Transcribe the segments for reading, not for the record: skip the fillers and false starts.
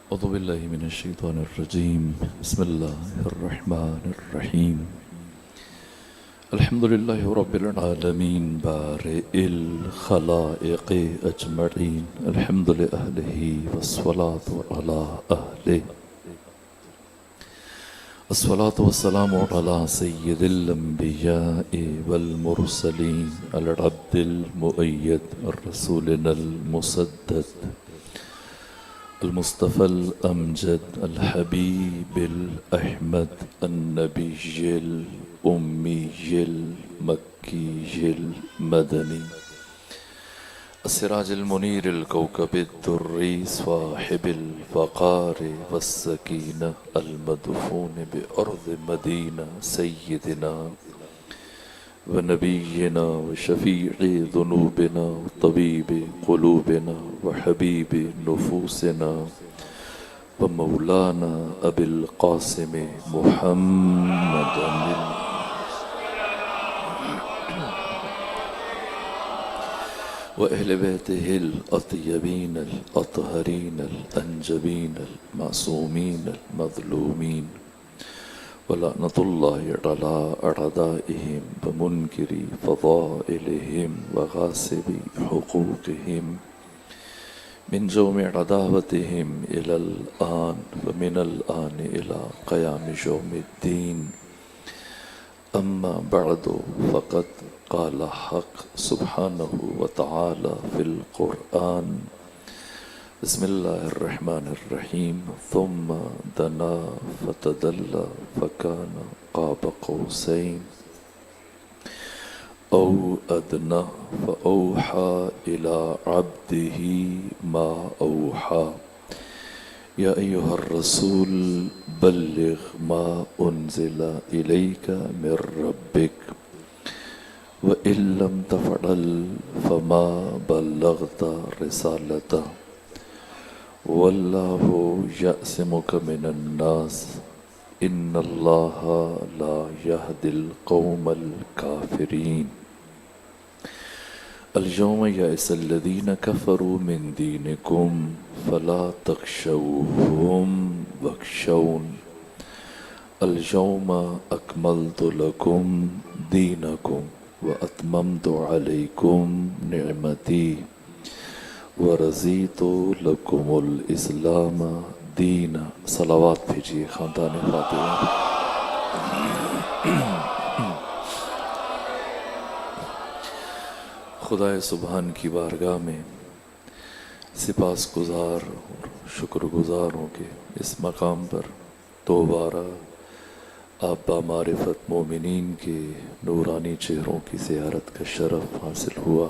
أعوذ بالله من الشيطان الرجيم. بسم الله الرحمن الرحيم. الحمد لله رب العالمين بارئ الخلائق أجمعين. الحمد لأهله والصلاة على أهله. الصلاة والسلام على سيد الأنبياء والمرسلين العبد المؤيد الرسولنا المسدد المصطفى الأمجد الحبيب الأحمد النبي الأمي المكي المدني السراج المنير الكوكب الدري صاحب الفقار والسكينة المدفون بأرض مدينة سيدنا ونبينا وشفيع ذنوبنا وطبيب قلوبنا وحبيب نفوسنا ومولانا أبي القاسم محمد وأهل بيته الأطيبين الأطهرين الأنجبين المعصومين المظلومين ولعنة الله على أعدائهم ومنكري فضائلهم وغاصبي حقوقهم من جوم عداوتهم إلى الآن ومن الآن إلى قيام يوم الدين. أما بعد فقد قال حق سبحانه وتعالى في القرآن: بسم الله الرحمن الرحيم. ثم دنا فتدلى فكان قاب قوسين أو أدنى فأوحى إلى عبده ما أوحى. يا أيها الرسول بلغ ما أنزل إليك من ربك وإن لم تفعل فما بلغت رسالته والله يعصمك من الناس إن الله لا يهدي القوم الكافرين. اليوم يئس الذين كفروا من دينكم فلا تخشوهم واخشون اليوم أكملت لكم دينكم وأتممت عليكم نعمتي ورضيت لكم الإسلام دینا. صلوات بھیجیے خاندان فاطمہ. خدائے سبحان کی بارگاہ میں سپاس گزار اور شکر گزار ہوں کہ اس مقام پر دوبارہ آپ بامعرفت مومنین کے نورانی چہروں کی زیارت کا شرف حاصل ہوا.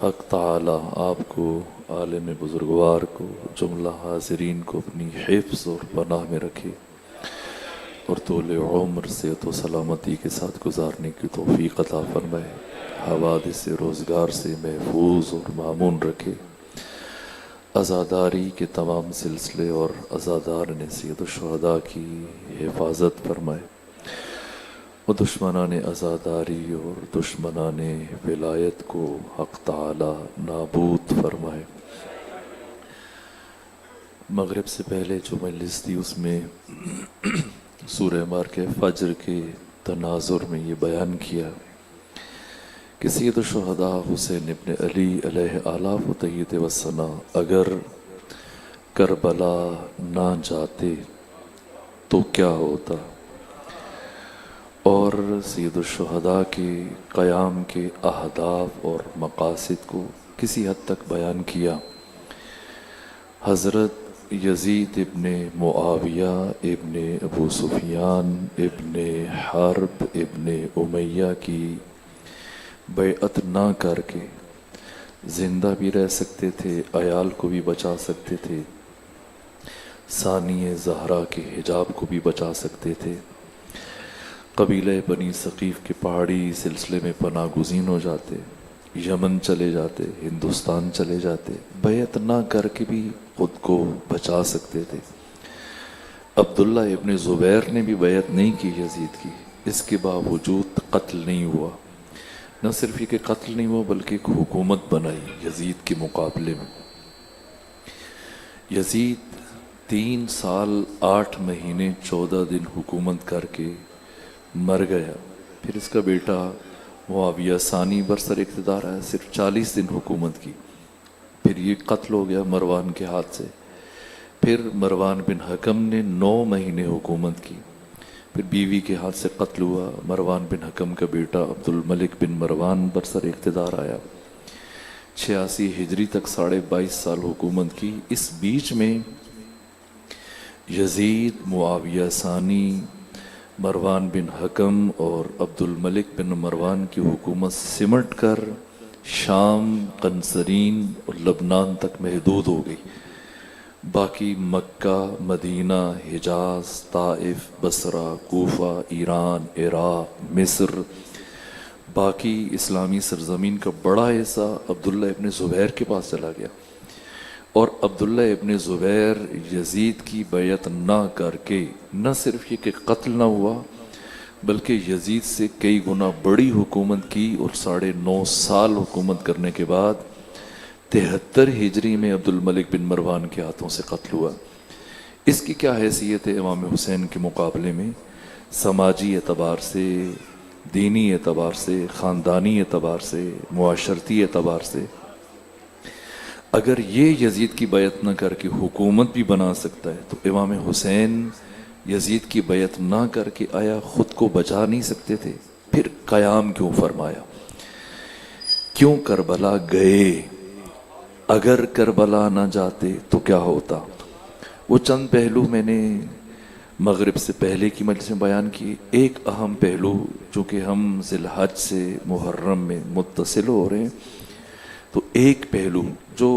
حق تعالی آپ کو، عالم بزرگوار کو، جملہ حاضرین کو اپنی حفظ اور پناہ میں رکھے اور طول عمر صحت و سلامتی کے ساتھ گزارنے کی توفیق عطا فرمائے. حوادث روزگار سے محفوظ اور مامون رکھے. عزاداری کے تمام سلسلے اور عزادار نے سید الشہداء کی حفاظت فرمائے و دشمنان عزاداری اور دشمنان ولایت کو حق تعالی نابود فرمائے. مغرب سے پہلے جو مجلس تھی اس میں سورہ مارکہ فجر کے تناظر میں یہ بیان کیا کہ سید الشہداء حسین ابن علی علیہ آلاف و تحیت و ثنا اگر کربلا نہ جاتے تو کیا ہوتا، اور سید الشہداء کے قیام کے اہداف اور مقاصد کو کسی حد تک بیان کیا. حضرت یزید ابن معاویہ ابن ابو سفیان ابن حرب ابن امیہ کی بیعت نہ کر کے زندہ بھی رہ سکتے تھے، عیال کو بھی بچا سکتے تھے، ثانی زہرا کے حجاب کو بھی بچا سکتے تھے، قبیلہ بنی ثقیف کے پہاڑی سلسلے میں پناہ گزین ہو جاتے، یمن چلے جاتے، ہندوستان چلے جاتے، بیعت نہ کر کے بھی خود کو بچا سکتے تھے. عبداللہ ابن زبیر نے بھی بیعت نہیں کی یزید کی، اس کے باوجود قتل نہیں ہوا. نہ صرف یہ کہ قتل نہیں ہوا بلکہ ایک حکومت بنائی یزید کے مقابلے میں. یزید 3 سال 8 مہینے 14 دن حکومت کر کے مر گیا. پھر اس کا بیٹا معاویہ ثانی برسر اقتدار آیا, صرف 40 دن حکومت کی. پھر یہ قتل ہو گیا مروان کے ہاتھ سے. پھر مروان بن حکم نے 9 مہینے حکومت کی. پھر بیوی کے ہاتھ سے قتل ہوا. مروان بن حکم کا بیٹا عبد الملک بن مروان برسر اقتدار آیا. 86 ہجری تک 22.5 سال حکومت کی. اس بیچ میں یزید, معاویہ ثانی, مروان بن حکم اور عبد الملک بن مروان کی حکومت سمٹ کر شام, قنسرین اور لبنان تک محدود ہو گئی. باقی مکہ, مدینہ, حجاز, طائف, بصرہ, کوفہ, ایران, عراق, مصر, باقی اسلامی سرزمین کا بڑا حصہ عبداللہ ابن زبیر کے پاس چلا گیا. اور عبداللہ ابن زبیر یزید کی بیعت نہ کر کے نہ صرف یہ کہ قتل نہ ہوا بلکہ یزید سے کئی گنا بڑی حکومت کی, اور 9.5 سال حکومت کرنے کے بعد 73 ہجری میں عبد الملک بن مروان کے ہاتھوں سے قتل ہوا. اس کی کیا حیثیت ہے امام حسین کے مقابلے میں؟ سماجی اعتبار سے, دینی اعتبار سے, خاندانی اعتبار سے, معاشرتی اعتبار سے. اگر یہ یزید کی بیعت نہ کر کے حکومت بھی بنا سکتا ہے تو امام حسین یزید کی بیعت نہ کر کے آیا خود کو بچا نہیں سکتے تھے؟ پھر قیام کیوں فرمایا؟ کیوں کربلا گئے؟ اگر کربلا نہ جاتے تو کیا ہوتا؟ وہ چند پہلو میں نے مغرب سے پہلے کی مجلس میں بیان کیے. ایک اہم پہلو, چونکہ ہم ذی الحج سے محرم میں متصل ہو رہے ہیں, تو ایک پہلو جو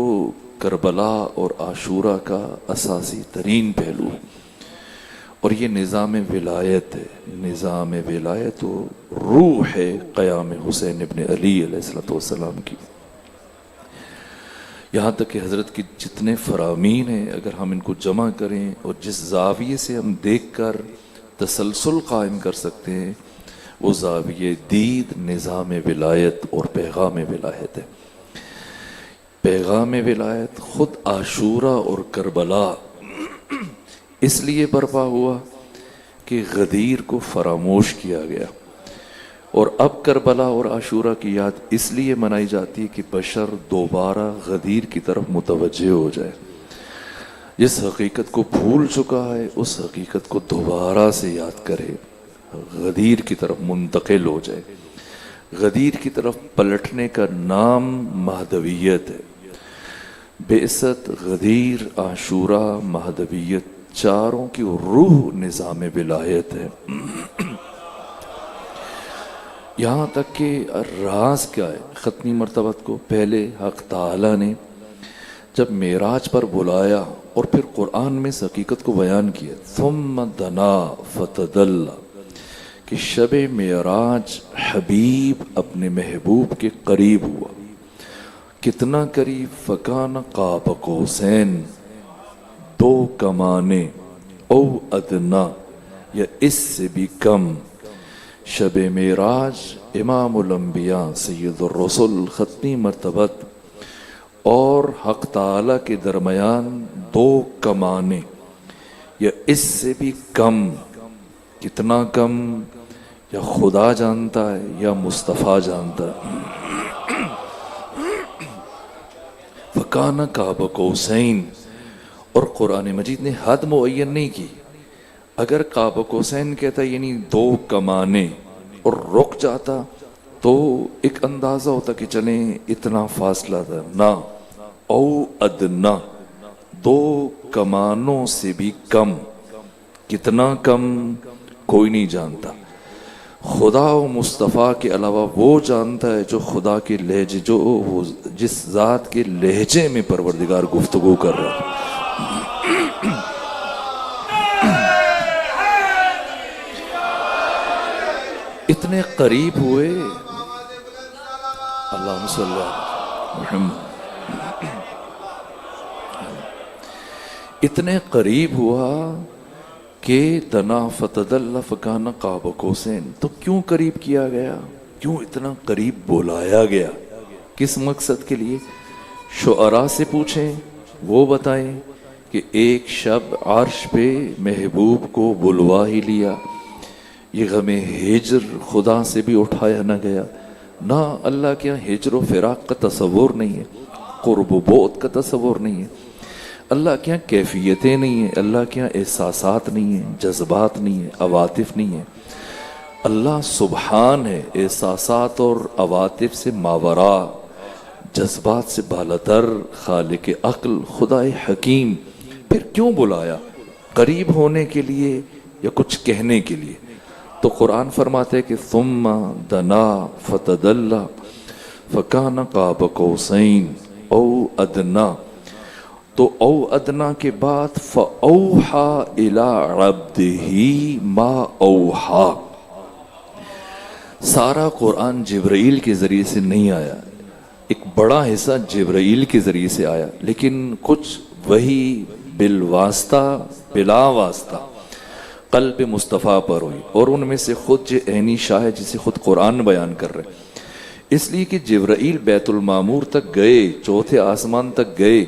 کربلا اور عاشورہ کا اساسی ترین پہلو ہے, اور یہ نظام ولایت ہے. نظام ولایت و روح ہے قیام حسین ابن علی علیہ السلام کی. یہاں تک کہ حضرت کی جتنے فرامین ہیں اگر ہم ان کو جمع کریں اور جس زاویے سے ہم دیکھ کر تسلسل قائم کر سکتے ہیں وہ زاویے دید نظام ولایت اور پیغام ولایت ہے. پیغام ولایت خود عاشورہ اور کربلا اس لیے برپا ہوا کہ غدیر کو فراموش کیا گیا, اور اب کربلا اور عاشورہ کی یاد اس لیے منائی جاتی ہے کہ بشر دوبارہ غدیر کی طرف متوجہ ہو جائے. جس حقیقت کو بھول چکا ہے اس حقیقت کو دوبارہ سے یاد کرے, غدیر کی طرف منتقل ہو جائے. غدیر کی طرف پلٹنے کا نام مہدویت ہے. بعثت, غدیر, عاشورہ, مہدویت, چاروں کی روح نظام ولایت ہے. یہاں تک کہ راز کیا ہے ختمی مرتبت کو؟ پہلے حق تعالی نے جب معراج پر بلایا اور پھر قرآن میں اس حقیقت کو بیان کیا, ثم دنا فتدلی, کہ شب معراج حبیب اپنے محبوب کے قریب ہوا. کتنا قریب؟ فکان قاب قوسین, 2 کمانے, او ادنا, یا اس سے بھی کم. شب معراج امام الانبیاء سید الرسل ختمی مرتبت اور حق تعالی کے درمیان 2 کمانے یا اس سے بھی کم. کتنا کم یا خدا جانتا ہے یا مصطفیٰ جانتا ہے. فکان قاب قوسین, اور قرآن مجید نے حد معین نہیں کی. اگر قاب قوسین کہتا یعنی 2 کمانے اور رک جاتا تو ایک اندازہ ہوتا کہ چلیں اتنا فاصلہ تھا. نہ, او ادنا, 2 کمانوں سے بھی کم. کتنا کم کوئی نہیں جانتا. خدا و مصطفیٰ کے علاوہ وہ جانتا ہے جو خدا کے لہجے, جو وہ جس ذات کے لہجے میں پروردگار گفتگو کر رہا ہے. اتنے قریب ہوئے, اللہم صلی اللہ محمد, اتنے قریب ہوا کہ دنا فتدل فکان قاب قوسین. تو کیوں قریب کیا گیا؟ کیوں اتنا قریب بلایا گیا؟ کس مقصد کے لیے؟ شعراء سے پوچھیں وہ بتائیں کہ ایک شب عرش پہ محبوب کو بلوا ہی لیا. یہ غم ہجر خدا سے بھی اٹھایا نہ گیا. نہ اللہ کے یہاں ہجر و فراق کا تصور نہیں ہے، قرب و بعد کا تصور نہیں ہے. اللہ کے یہاں کیفیتیں نہیں ہیں، اللہ کے یہاں احساسات نہیں ہیں، جذبات نہیں ہیں، عواطف نہیں ہیں. اللہ سبحان ہے احساسات اور عواطف سے ماورا، جذبات سے بالاتر، خالق عقل، خدا حکیم. پھر کیوں بلایا؟ قریب ہونے کے لیے یا کچھ کہنے کے لیے؟ تو قرآن فرماتے ہے کہ ثم دنا فتدلا فکان قاب قوسین او ادنا. تو او ادنا کے بعد فاوحا الی عبدہ ما اوحا. سارا قرآن جبرائیل کے ذریعے سے نہیں آیا، ایک بڑا حصہ جبرائیل کے ذریعے سے آیا، لیکن کچھ وہی بالواسطہ بلا واسطہ قلب مصطفیٰ پر ہوئی، اور ان میں سے خود جو عینی شاہ ہے جسے خود قرآن بیان کر رہے. اس لیے کہ جبرائیل بیت المعمور تک گئے، چوتھے آسمان تک گئے،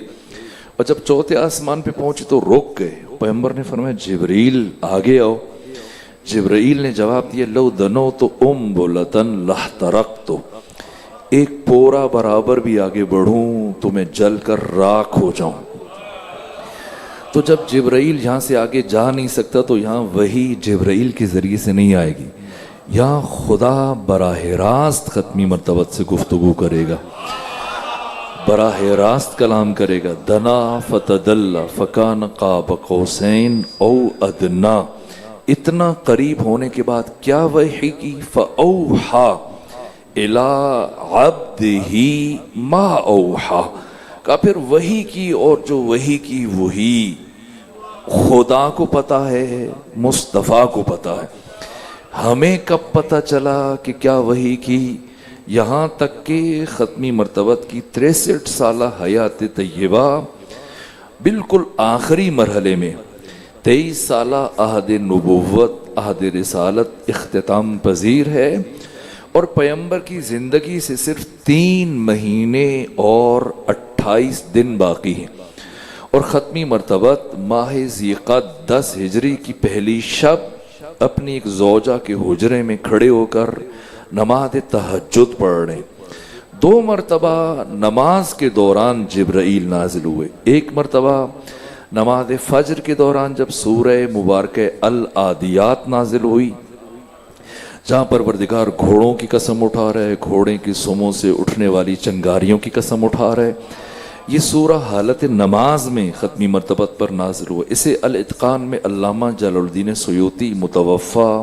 اور جب چوتھے آسمان پہ پہنچے تو رک گئے. پیغمبر نے فرمایا جبرائیل آگے آؤ. جبرائیل نے جواب دیا لو دنو تو بلتن لحترقت. ایک پورا برابر بھی آگے بڑھوں تو میں جل کر راکھ ہو جاؤں. تو جب جبرائیل یہاں سے آگے جا نہیں سکتا تو یہاں وہی جبرائیل کے ذریعے سے نہیں آئے گی، یہاں خدا براہ راست ختمی مرتبت سے گفتگو کرے گا، براہ راست کلام کرے گا. دنا فتدل فکان قاب قوسین او ادنا. اتنا قریب ہونے کے بعد کیا وحی کی؟ فاوحا الی عبدہ ما اوحا. کا پھر وحی کی، اور جو وحی کی وہی خدا کو پتا ہے، مصطفیٰ کو پتا ہے. ہمیں کب پتا چلا کہ کیا وحی کی؟ یہاں تک کہ ختمی مرتبت کی 63 سالہ حیات طیبہ بالکل آخری مرحلے میں 23 سالہ عہد نبوت، عہد رسالت اختتام پذیر ہے، اور پیغمبر کی زندگی سے صرف 3 مہینے اور 28 دن باقی ہیں. اور ختمی مرتبت ماہ ذیقعدہ 10 ہجری کی پہلی شب اپنی ایک زوجہ کے حجرے میں کھڑے ہو کر نماز تہجد پڑھ رہے. 2 مرتبہ نماز کے دوران جبرائیل نازل ہوئے. ایک مرتبہ نماز فجر کے دوران جب سورہ مبارکہ العادیات نازل ہوئی، جہاں پروردگار گھوڑوں کی قسم اٹھا رہا ہے، گھوڑے کی سموں سے اٹھنے والی چنگاریوں کی قسم اٹھا رہا ہے. یہ سورہ حالت نماز میں ختمی مرتبت پر نازل ہوا. اسے الاتقان میں علامہ جلال الدین سیوطی متوفہ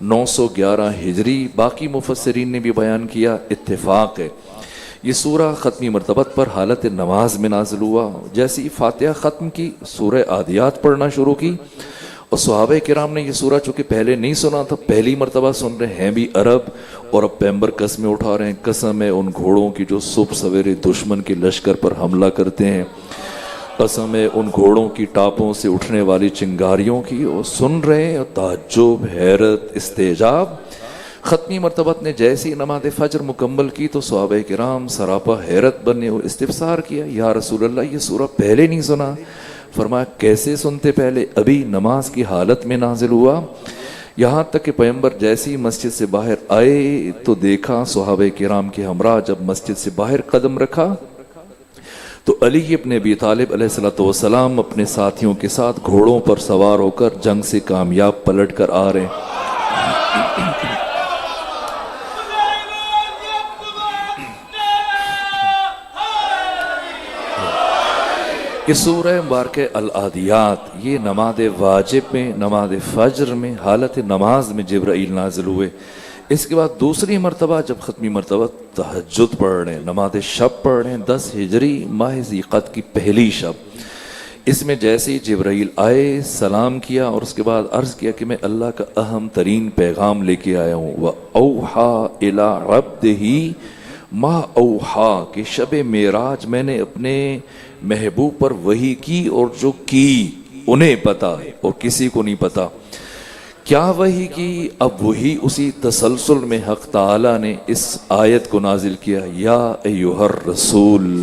911 ہجری، باقی مفسرین نے بھی بیان کیا، اتفاق ہے. یہ سورہ ختمی مرتبت پر حالت نماز میں نازل ہوا. جیسی فاتحہ ختم کی، سورہ عادیات پڑھنا شروع کی، اور صحابہ کرام نے یہ سورہ چونکہ پہلے نہیں سنا تھا، پہلی مرتبہ سن رہے ہیں بھی عرب، اور اب پیغمبر قسمیں اٹھا رہے ہیں. قسم ہے ان گھوڑوں کی جو صبح سویرے دشمن کے لشکر پر حملہ کرتے ہیں، قسم ہے ان گھوڑوں کی ٹاپوں سے اٹھنے والی چنگاریوں کی. اور سن رہے ہیں، تعجب، حیرت، استعجاب. ختمی مرتبت نے جیسی نماز فجر مکمل کی تو صحابہ کرام سراپا حیرت بنے اور استفسار کیا، یا رسول اللہ یہ سورہ پہلے نہیں سنا؟ فرمایا کیسے سنتے پہلے؟ ابھی نماز کی حالت میں نازل ہوا. یہاں تک کہ پیغمبر جیسی مسجد سے باہر آئے تو دیکھا صحابہ کرام کے ہمراہ جب مسجد سے باہر قدم رکھا تو علی ابن ابی طالب علیہ السلام اپنے ساتھیوں کے ساتھ گھوڑوں پر سوار ہو کر جنگ سے کامیاب پلٹ کر آ رہے ہیں. کہ سورہ مبارکہ العادیات یہ نماز واجب میں، نماز فجر میں، حالت نماز میں جبرائیل نازل ہوئے. اس کے بعد دوسری مرتبہ جب ختمی مرتبہ تہجد پڑھ رہے ہیں، نماز شب پڑھ رہے ہیں، 10 ہجری ماہ ذیقعدہ کی پہلی شب. اس میں جیسے جبرائیل آئے، سلام کیا، اور اس کے بعد عرض کیا کہ میں اللہ کا اہم ترین پیغام لے کے آیا ہوں. وَأَوْحَا إِلَىٰ عَبْدِهِ مَا أَوْحَا کہ شب معراج میں نے اپنے محبوب پر وحی کی، اور جو کی انہیں پتا ہے اور کسی کو نہیں پتا. کیا وحی کی؟ اب وہی اسی تسلسل میں حق تعالی نے اس آیت کو نازل کیا، یا ایھا الرسول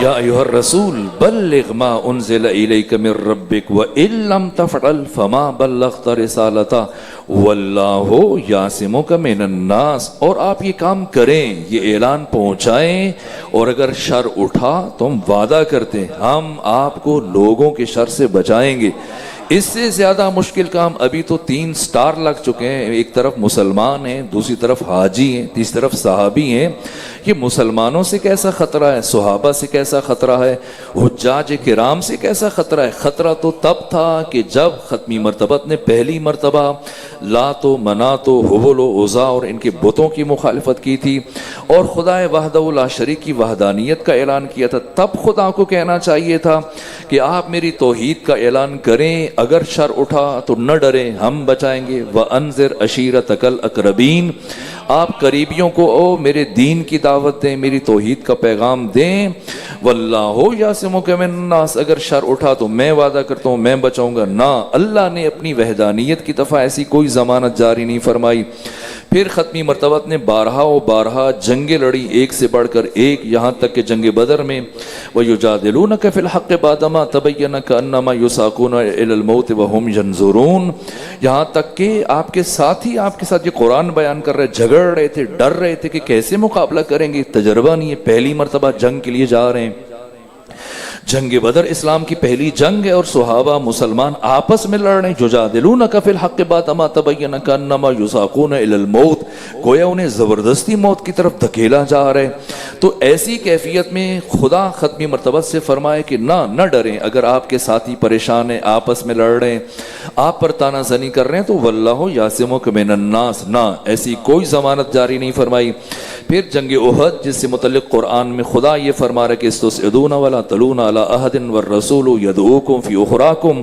یا ایھا الرسول بلغ ما انزل الیک من ربک وان لم تفعل فما بلغت رسالتہ واللہ یعصمک من الناس. اور آپ یہ کام کریں، یہ اعلان پہنچائیں، اور اگر شر اٹھا تو ہم وعدہ کرتے ہیں ہم آپ کو لوگوں کے شر سے بچائیں گے. اس سے زیادہ مشکل کام ابھی تو 3 سٹار لگ چکے ہیں. ایک طرف مسلمان ہیں، دوسری طرف حاجی ہیں، تیسری طرف صحابی ہیں. یہ مسلمانوں سے کیسا خطرہ ہے، صحابہ سے کیسا خطرہ ہے، حجاج کرام سے کیسا خطرہ ہے. خطرہ تو تب تھا کہ جب ختمی مرتبت نے پہلی مرتبہ لات و منات و حبل و عزا اور ان کے بتوں کی مخالفت کی تھی اور خدا وحدہ لا شریک کی وحدانیت کا اعلان کیا تھا. تب خدا کو کہنا چاہیے تھا کہ آپ میری توحید کا اعلان کریں، اگر شر اٹھا تو نہ ڈریں، ہم بچائیں گے. وَأَنذِرْ عَشِيرَتَكَ الْأَقْرَبِينَ، آپ قریبیوں کو میرے دین کی دعوت دیں، میری توحید کا پیغام دیں. وَاللَّهُ يَعْصِمُكَ مِنَ النَّاسِ، اگر شر اٹھا تو میں وعدہ کرتا ہوں میں بچاؤں گا. نہ، اللہ نے اپنی وحدانیت کی طرف ایسی کوئی ضمانت جاری نہیں فرمائی. پھر ختمی مرتبت نے بارہا و بارہا جنگیں لڑی، ایک سے بڑھ کر ایک، یہاں تک کہ جنگ بدر میں وَيُجَادِلُونَكَ فِي الْحَقِّ بَعْدَمَا تَبَيَّنَ كَأَنَّمَا يُسَاقُونَ إِلَى الْمَوْتِ وَهُمْ يَنْظُرُونَ. یہاں تک کہ آپ کے ساتھی آپ کے ساتھ یہ قرآن بیان کر رہے، جھگڑ رہے تھے، ڈر رہے تھے کہ کیسے مقابلہ کریں گے، تجربہ نہیں ہے، پہلی مرتبہ جنگ کے لیے جا رہے ہیں. جنگ بدر اسلام کی پہلی جنگ ہے اور صحابہ مسلمان آپس میں لڑ رہے ہیں. یجادلونک فی الحق بعدما تبین کانما یساقون الی الموت، گویا انہیں زبردستی موت کی طرف دھکیلا جا رہے ہیں. تو ایسی کیفیت میں خدا ختمی مرتبہ سے فرمائے کہ نہ ڈریں، اگر آپ کے ساتھی پریشان ہیں، آپس میں لڑ رہے ہیں، آپ پر تانا زنی کر رہے ہیں، تو واللہ یعصمک من الناس، نہ ایسی کوئی ضمانت جاری نہیں فرمائی. پھر جنگ احد جس سے متعلق قرآن میں خدا یہ فرما رہا ہے کہ استسعدون ولا تلون علی احد والرسول یدعوکم فی اخراکم،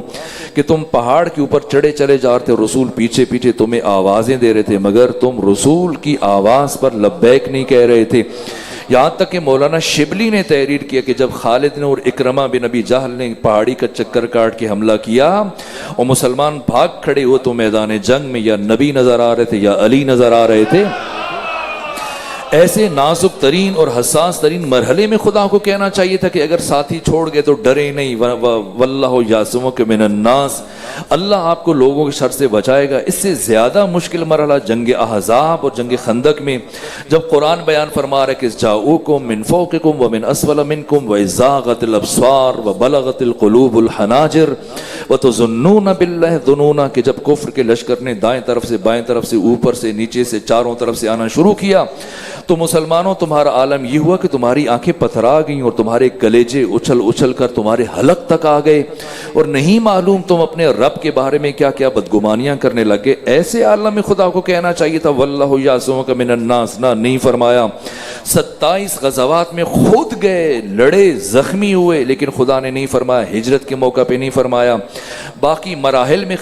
کہ تم پہاڑ کے اوپر چڑھے چلے جا رہے تھے، رسول پیچھے پیچھے تمہیں آوازیں دے رہے تھے، مگر تم رسول کی آواز پر لبیک نہیں کہہ رہے تھے. یہاں تک کہ مولانا شبلی نے تحریر کیا کہ جب خالد نے اور اکرمہ بن ابی جہل نے پہاڑی کا چکر کاٹ کے حملہ کیا اور مسلمان بھاگ کھڑے ہوئے تو میدان جنگ میں یا نبی نظر آ رہے تھے یا علی نظر آ رہے تھے. ایسے نازک ترین اور حساس ترین مرحلے میں خدا کو کہنا چاہیے تھا کہ اگر ساتھی چھوڑ گئے تو ڈرے نہیں. واللہ یعصمک من الناس، اللہ آپ کو لوگوں کے شر سے بچائے گا. اس سے زیادہ مشکل مرحلہ جنگ احزاب اور جنگ خندق میں جب قرآن بیان فرما رہا ہے کہ جاؤکم من فوقکم ومن اسفل منکم وزاغت الابصار وبلغت القلوب الحناجر وتظنون باللہ الظنون، کہ جب کفر کے لشکر نے دائیں طرف سے بائیں طرف سے اوپر سے نیچے سے چاروں طرف سے آنا شروع کیا تو مسلمانوں تمہارا عالم یہ ہوا کہ تمہاری آنکھیں پتھرا گئیں اور تمہارے کلیجے اچھل اچھل کر تمہارے حلق تک آ گئے اور نہیں معلوم تم اپنے رب کے بارے میں کیا کیا بدگمانیاں کرنے لگے. ایسے عالم میں خدا کو کہنا چاہیے تھا واللہ یعصمک من الناس، نہ نہیں فرمایا. 27 غزوات میں خود گئے، لڑے، زخمی ہوئے، لیکن خدا نے نہیں فرمایا. ہجرت کے موقع پہ نہیں فرمایا، باقی مراحل میں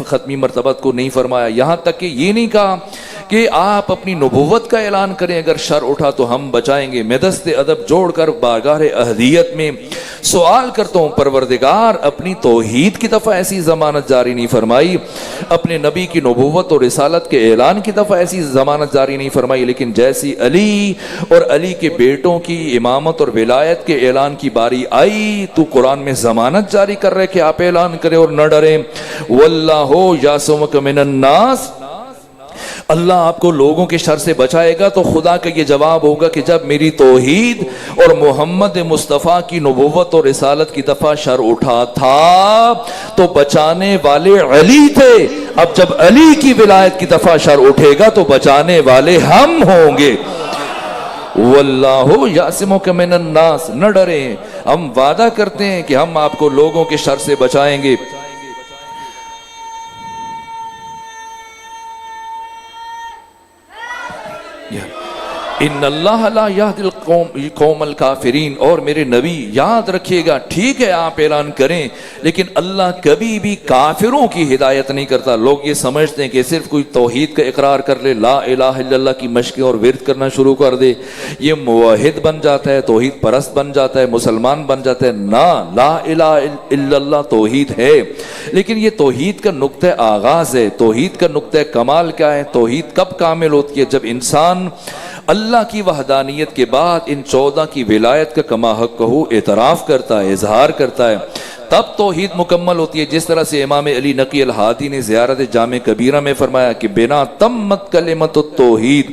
ختمی مرتبت کو نہیں فرمایا. یہاں تک کہ یہ نہیں کہا کہ آپ اپنی نبوت کا اعلان کریں، اگر شر اٹھا تو ہم بچائیں گے. میں دست ادب جوڑ کر بارگاہ احدیت میں سوال کرتا ہوں، پروردگار اپنی توحید کی دفعہ ایسی ضمانت جاری نہیں فرمائی، اپنے نبی کی نبوت اور رسالت کے اعلان کی دفعہ ایسی ضمانت جاری نہیں فرمائی، لیکن جیسی علی اور علی کے بیٹوں کی امامت اور ولایت کے اعلان کی باری آئی تو قرآن میں ضمانت جاری کر رہے کہ آپ اعلان کریں اور نہ ڈریں. واللہ یعصمک من الناس، اللہ آپ کو لوگوں کے شر سے بچائے گا. تو خدا کا یہ جواب ہوگا کہ جب میری توحید اور محمد مصطفیٰ کی نبوت اور رسالت کی دفعہ شر اٹھا تھا تو بچانے والے علی تھے، اب جب علی کی ولایت کی دفعہ شر اٹھے گا تو بچانے والے ہم ہوں گے. واللہ یعصمک من الناس، نہ ڈریں، ہم وعدہ کرتے ہیں کہ ہم آپ کو لوگوں کے شر سے بچائیں گے. ان اللہ لا یہدی القوم الکافرین، اور میرے نبی یاد رکھیے گا، ٹھیک ہے آپ اعلان کریں لیکن اللہ کبھی بھی کافروں کی ہدایت نہیں کرتا. لوگ یہ سمجھتے ہیں کہ صرف کوئی توحید کا اقرار کر لے، لا الہ الا اللہ کی مشقیں اور ورد کرنا شروع کر دے، یہ موحد بن جاتا ہے، توحید پرست بن جاتا ہے، مسلمان بن جاتا ہے. نہ، لا الہ الا اللہ توحید ہے، لیکن یہ توحید کا نقطہ آغاز ہے. توحید کا نقطہ کمال کیا ہے؟ توحید کب کامل ہوتی ہے؟ جب انسان اللہ کی وحدانیت کے بعد ان 14 کی ولایت کا کما حق کہو اعتراف کرتا ہے، اظہار کرتا ہے، تب توحید مکمل ہوتی ہے. جس طرح سے امام علی نقی الہادی نے زیارت جامع کبیرہ میں فرمایا کہ بنا تمت کلمت التوحید،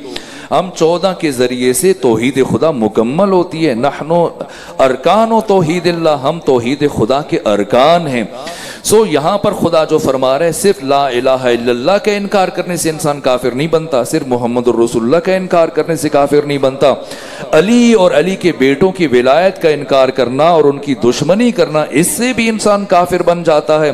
ہم 14 کے ذریعے سے توحید خدا مکمل ہوتی ہے. نحنو ارکان و توحید اللہ، ہم توحید خدا کے ارکان ہیں. سو یہاں پر خدا جو فرما رہے صرف لا الہ الا اللہ کا انکار کرنے سے انسان کافر نہیں بنتا، صرف محمد الرسول اللہ کا انکار کرنے سے کافر نہیں بنتا. علی اور علی کے بیٹوں کی ولایت کا انکار کرنا اور ان کی دشمنی کرنا، اس سے بھی انسان کافر بن جاتا ہے.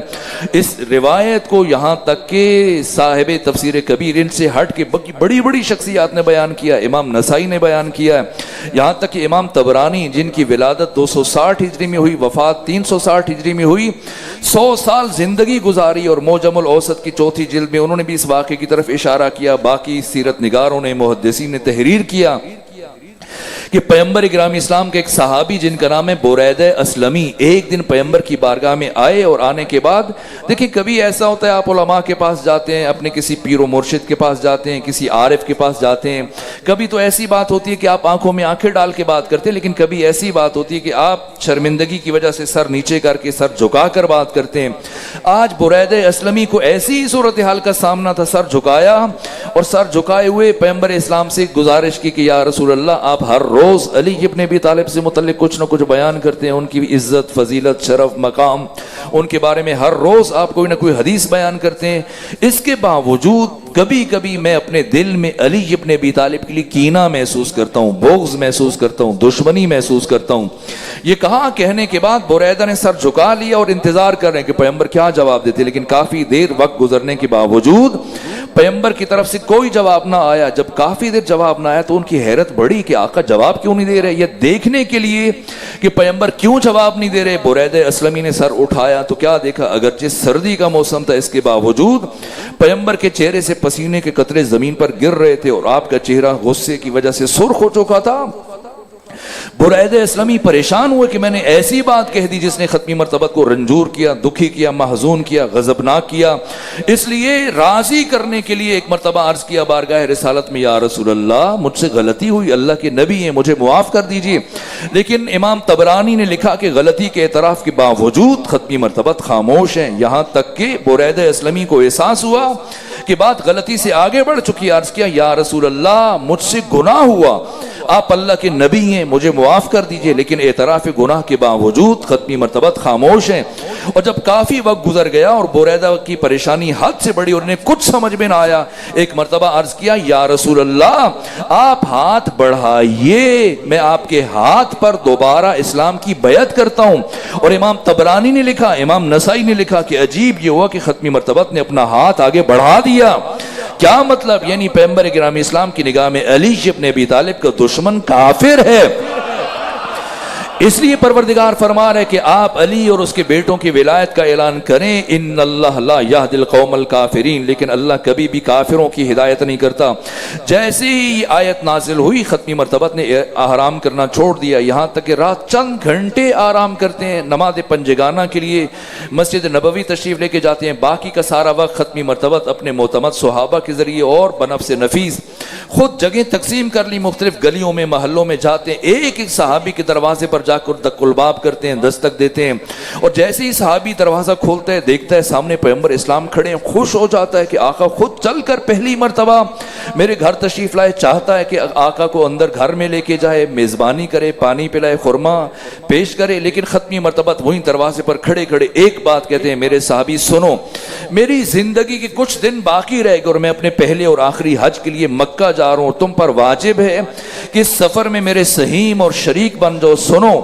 اس روایت کو یہاں تک کہ صاحب تفسیر کبیر ان سے ہٹ کے بڑی بڑی شخصیات نے بیان کیا، امام نسائی نے بیان کیا ہے، یہاں تک کہ امام طبرانی جن کی ولادت 260 ہجری میں ہوئی، وفات 360 ہجری میں ہوئی، 100 سال زندگی گزاری، اور موجم الاوسط کی 4تھی جلد میں انہوں نے بھی اس واقعے کی طرف اشارہ کیا. باقی سیرت نگاروں نے، محدثین نے تحریر کیا کہ پیغمبر گرامی اسلام کے ایک صحابی جن کا نام ہے بریدہ اسلمی، ایک دن پیغمبر کی بارگاہ میں آئے، اور آنے کے بعد دیکھیں کبھی ایسا ہوتا ہے آپ علماء کے پاس جاتے ہیں، اپنے کسی پیر و مرشد کے پاس جاتے ہیں، کسی عارف کے پاس جاتے ہیں، کبھی تو ایسی بات ہوتی ہے کہ آپ آنکھوں میں آنکھیں ڈال کے بات کرتے ہیں، لیکن کبھی ایسی بات ہوتی ہے کہ آپ شرمندگی کی وجہ سے سر نیچے کر کے، سر جھکا کر بات کرتے ہیں. آج بریدہ اسلمی کو ایسی صورتحال کا سامنا تھا، سر جھکایا، اور سر جھکائے ہوئے پیغمبر اسلام سے گزارش کی کہ یا رسول اللہ آپ ہر روز علی ابن ابی طالب سے متعلق کچھ نہ کچھ بیان کرتے ہیں، ان کی عزت، فضیلت، شرف، مقام، ان کے بارے میں ہر روز آپ کوئی نہ کوئی حدیث بیان کرتے ہیں. اس کے باوجود کبھی کبھی میں اپنے دل میں علی ابن ابی طالب کے لیے کینہ محسوس کرتا ہوں، بغض محسوس کرتا ہوں، دشمنی محسوس کرتا ہوں. یہ کہا، کہنے کے بعد بریدہ نے سر جھکا لیا اور انتظار کر رہے ہیں کہ پیغمبر کیا جواب دیتے، لیکن کافی دیر وقت گزرنے کے باوجود پیغمبر کی طرف سے کوئی جواب نہ آیا. جب کافی دیر جواب نہ آیا تو ان کی حیرت بڑھی کہ آقا جواب کیوں نہیں دے رہے. یہ دیکھنے کے لیے کہ پیغمبر کیوں جواب نہیں دے رہے، بریدہ اسلمی نے سر اٹھایا تو کیا دیکھا، اگرچہ سردی کا موسم تھا اس کے باوجود پیغمبر کے چہرے سے پسینے کے قطرے زمین پر گر رہے تھے، اور آپ کا چہرہ غصے کی وجہ سے سرخ ہو چکا تھا. بریدہ اسلمی پریشان ہوئے کہ میں نے ایسی بات کہہ دی جس نے ختمی مرتبت کو رنجور کیا، دکھی کیا، محزون کیا، غضبناک کیا. اس لیے راضی کرنے کے لیے ایک مرتبہ عرض کیا بارگاہ رسالت میں، یا رسول اللہ مجھ سے غلطی ہوئی، اللہ کے نبی ہیں، مجھے معاف کر دیجئے. لیکن امام طبرانی نے لکھا کہ غلطی کے اعتراف کے باوجود ختمی مرتبت خاموش ہیں، یہاں تک کہ بریدہ اسلمی کو احساس ہوا کہ بات غلطی سے آگے بڑھ چکی. عرض کیا، یا رسول اللہ مجھ سے گناہ ہوا، آپ اللہ کے نبی ہیں، مجھے معاف کر دیجئے. لیکن اعتراف گناہ کے باوجود ختمی مرتبت خاموش ہیں. اور جب کافی وقت گزر گیا اور بریدہ کی پریشانی حد سے بڑی اور انہیں کچھ سمجھ میں نہ آیا، ایک مرتبہ عرض کیا، یا رسول اللہ آپ ہاتھ بڑھائیے، میں آپ کے ہاتھ پر دوبارہ اسلام کی بیعت کرتا ہوں. اور امام طبرانی نے لکھا، امام نسائی نے لکھا کہ عجیب یہ ہوا کہ ختمی مرتبت نے اپنا ہاتھ آگے بڑھا دیا. کیا مطلب؟ یعنی پیغمبر گرامی اسلام کی نگاہ میں علی ابن ابی طالب کا دشمن کافر ہے. اس لیے پروردگار فرما رہے کہ آپ علی اور اس کے بیٹوں کی ولایت کا اعلان کریں. ان اللہ لا یہدی القوم الکافرین، لیکن اللہ کبھی بھی کافروں کی ہدایت نہیں کرتا. جیسے ہی یہ آیت نازل ہوئی ختمی مرتبت نے آرام کرنا چھوڑ دیا، یہاں تک کہ رات چند گھنٹے آرام کرتے ہیں، نماز پنجگانہ کے لیے مسجد نبوی تشریف لے کے جاتے ہیں. باقی کا سارا وقت ختمی مرتبت اپنے معتمد صحابہ کے ذریعے اور بنفس نفیس خود جگہ تقسیم کر لی، مختلف گلیوں میں، محلوں میں جاتے ہیں، ایک ایک صحابی کے دروازے پر جا کر دق الباب کرتے ہیں، دستک دیتے ہیں. اور جیسے ہی صحابی دروازہ کھولتا ہے، دیکھتا ہے سامنے پیغمبر اسلام کھڑے ہیں، خوش ہو جاتا ہے کہ آقا خود چل کر پہلی مرتبہ میرے گھر تشریف لائے. چاہتا ہے کہ آقا کو اندر گھر میں لے کے جائے، میزبانی کرے، پانی پلائے، خرما پیش کرے. لیکن ختمی مرتبت وہیں دروازے پر کھڑے کھڑے ایک بات کہتے ہیں، میرے صحابی سنو، میری زندگی کے کچھ دن باقی رہ گئے اور میں اپنے پہلے اور آخری حج کے لیے مکہ جا رہا ہوں. تم پر واجب ہے کہ اس سفر میں میرے سہیم اور شریک بن جاؤ. سنو،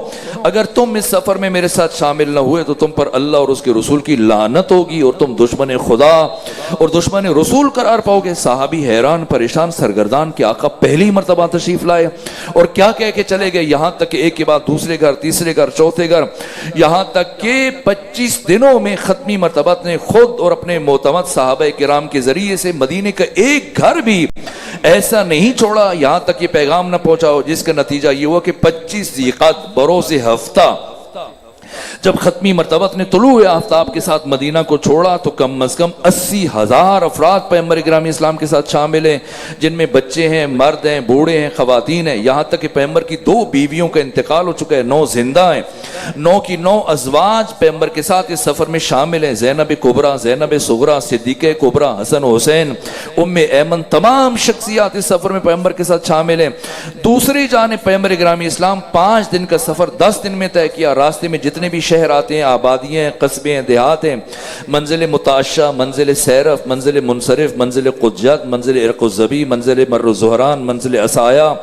اگر تم اس سفر میں میرے ساتھ شامل نہ ہوئے تو تم پر اللہ اور اس کے رسول کی لعنت ہوگی اور تم دشمن خدا اور دشمن رسول قرار پاؤ گے. صحابی حیران پریشان سرگردان کہ آقا پہلی مرتبہ تشریف لائے اور کیا کہہ کے چلے گئے. یہاں تک کہ ایک کے بعد دوسرے گھر، تیسرے گھر، چوتھے گھر، یہاں تک کہ 25 دنوں میں ختمی مرتبت نے خود اور اپنے معتمد صحابہ کرام کے ذریعے سے مدینے کا ایک گھر بھی ایسا نہیں چھوڑا یہاں تک یہ پیغام نہ پہنچاؤ، جس کا نتیجہ یہ ہوا کہ 25 ذی قعدہ بروز ہفتہ جب ختمی مرتبت نے طلوع آفتاب کے ساتھ مدینہ کو چھوڑا تو کم از کم 80,000 افراد پیغمبر گرامی اسلام کے ساتھ شامل ہیں، جن میں بچے ہیں، مرد ہیں، بوڑھے ہیں، خواتین ہیں، یہاں تک کہ پیغمبر کی 2 بیویوں کا انتقال ہو چکا ہے، 9 زندہ ہیں، 9 کی 9 ازواج پیغمبر کے ساتھ اس سفر میں شامل ہیں، زینب کبریٰ، زینب صغریٰ، صدیقہ کبریٰ، حسن حسین، ام ایمن، تمام شخصیات اس سفر میں پیغمبر کے ساتھ شامل ہیں۔ دوسری جانب پیغمبر گرامی اسلام 5 دن کا سفر 10 دن میں طے کیا۔ راستے میں جتنے بھی شہر آتے ہیں، آبادیاں ہیں، قصبے ہیں، دیہات ہیں، منزل متعشہ، منزل سیرف، منزل منصرف، منزل قدجت، منزل عرق الزبی، منزل مر الزہران، منزل عصایا،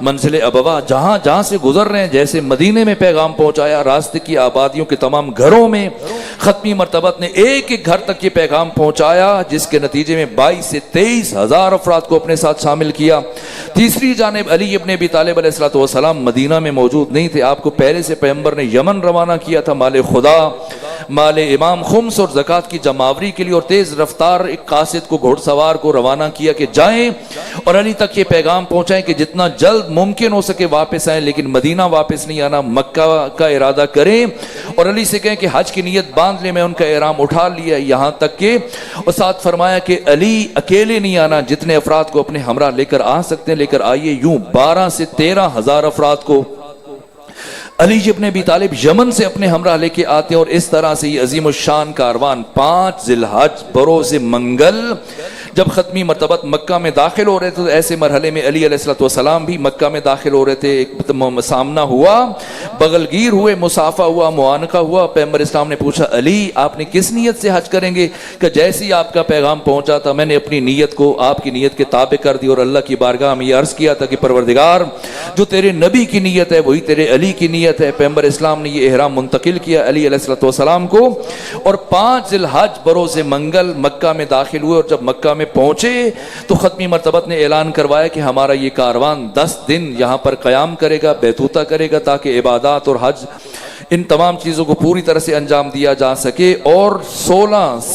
منزل ابوا، جہاں جہاں سے گزر رہے ہیں، جیسے مدینے میں پیغام پہنچایا، راستے کی آبادیوں کے تمام گھروں میں ختمی مرتبت نے ایک ایک گھر تک یہ پیغام پہنچایا، جس کے نتیجے میں 22 سے 23 ہزار افراد کو اپنے ساتھ شامل کیا۔ تیسری جانب علی ابن ابی طالب علیہ السلام مدینہ میں موجود نہیں تھے، آپ کو پہلے سے پیغمبر نے یمن روانہ کیا تھا، مال خدا، مال امام، خمس اور زکوٰۃ کی جمعآوری کے لیے، اور تیز رفتار ایک قاصد کو، گھوڑ سوار کو روانہ کیا کہ جائیں اور علی تک یہ پیغام پہنچائیں کہ جتنا جلد ممکن ہو سکے واپس آئیں، لیکن مدینہ واپس نہیں آنا، مکہ کا ارادہ کریں، اور علی سے کہیں کہ حج کی نیت باندھ لیں، میں ان کا احرام اٹھا لیا، یہاں تک کہ اور ساتھ فرمایا کہ علی اکیلے نہیں آنا، جتنے افراد کو اپنے ہمراہ لے کر آ سکتے ہیں لے کر آئیے۔ یوں 12 سے 13 ہزار افراد کو علی ابن ابی طالب یمن سے اپنے ہمراہ لے کے آتے ہیں، اور اس طرح سے یہ عظیم الشان کاروان 5 ذی الحج بروز منگل جب ختمی مرتبت مکہ میں داخل ہو رہے تھے، تو ایسے مرحلے میں علی علیہ السلام بھی مکہ میں داخل ہو رہے تھے، ایک سامنا ہوا، بغل گیر ہوئے، مصافہ ہوا، معانقہ ہوا۔ پیغمبر اسلام نے پوچھا علی آپ نے کس نیت سے حج کریں گے؟ کہ جیسے ہی آپ کا پیغام پہنچا تھا میں نے اپنی نیت کو آپ کی نیت کے تابع کر دی، اور اللہ کی بارگاہ میں یہ عرض کیا تھا کہ پروردگار جو تیرے نبی کی نیت ہے وہی تیرے علی کی نیت ہے۔ پیغمبر اسلام نے یہ احرام منتقل کیا علی علیہ السلام کو، اور 5 ذی الحج بروز منگل مکہ میں داخل ہوئے، اور جب مکہ میں پہنچے تو ختمی مرتبت نے اعلان کروایا کہ ہمارا یہ کاروان 10 دن یہاں پر قیام کرے گا، بیتوتہ کرے گا، تاکہ عبادات اور حج ان تمام چیزوں کو پوری طرح سے انجام دیا جا سکے۔ اور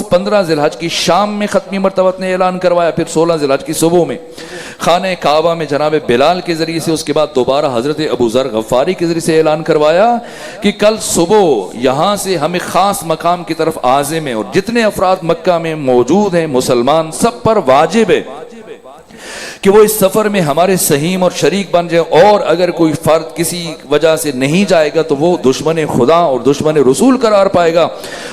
15 ذی الحج کی شام میں ختمی مرتبت نے اعلان کروایا، پھر 16 ذی الحج کی صبح میں خانہ کعبہ میں جناب بلال کے ذریعے سے، اس کے بعد دوبارہ حضرت ابو ذر غفاری کے ذریعے سے اعلان کروایا کہ کل صبح یہاں سے ہمیں خاص مقام کی طرف عازم ہے، اور جتنے افراد مکہ میں موجود ہیں مسلمان سب پر واجب ہے کہ وہ اس سفر میں ہمارے سہیم اور شریک بن جائے، اور اگر کوئی فرد کسی وجہ سے نہیں جائے گا تو وہ دشمن خدا اور دشمن رسول قرار پائے گا،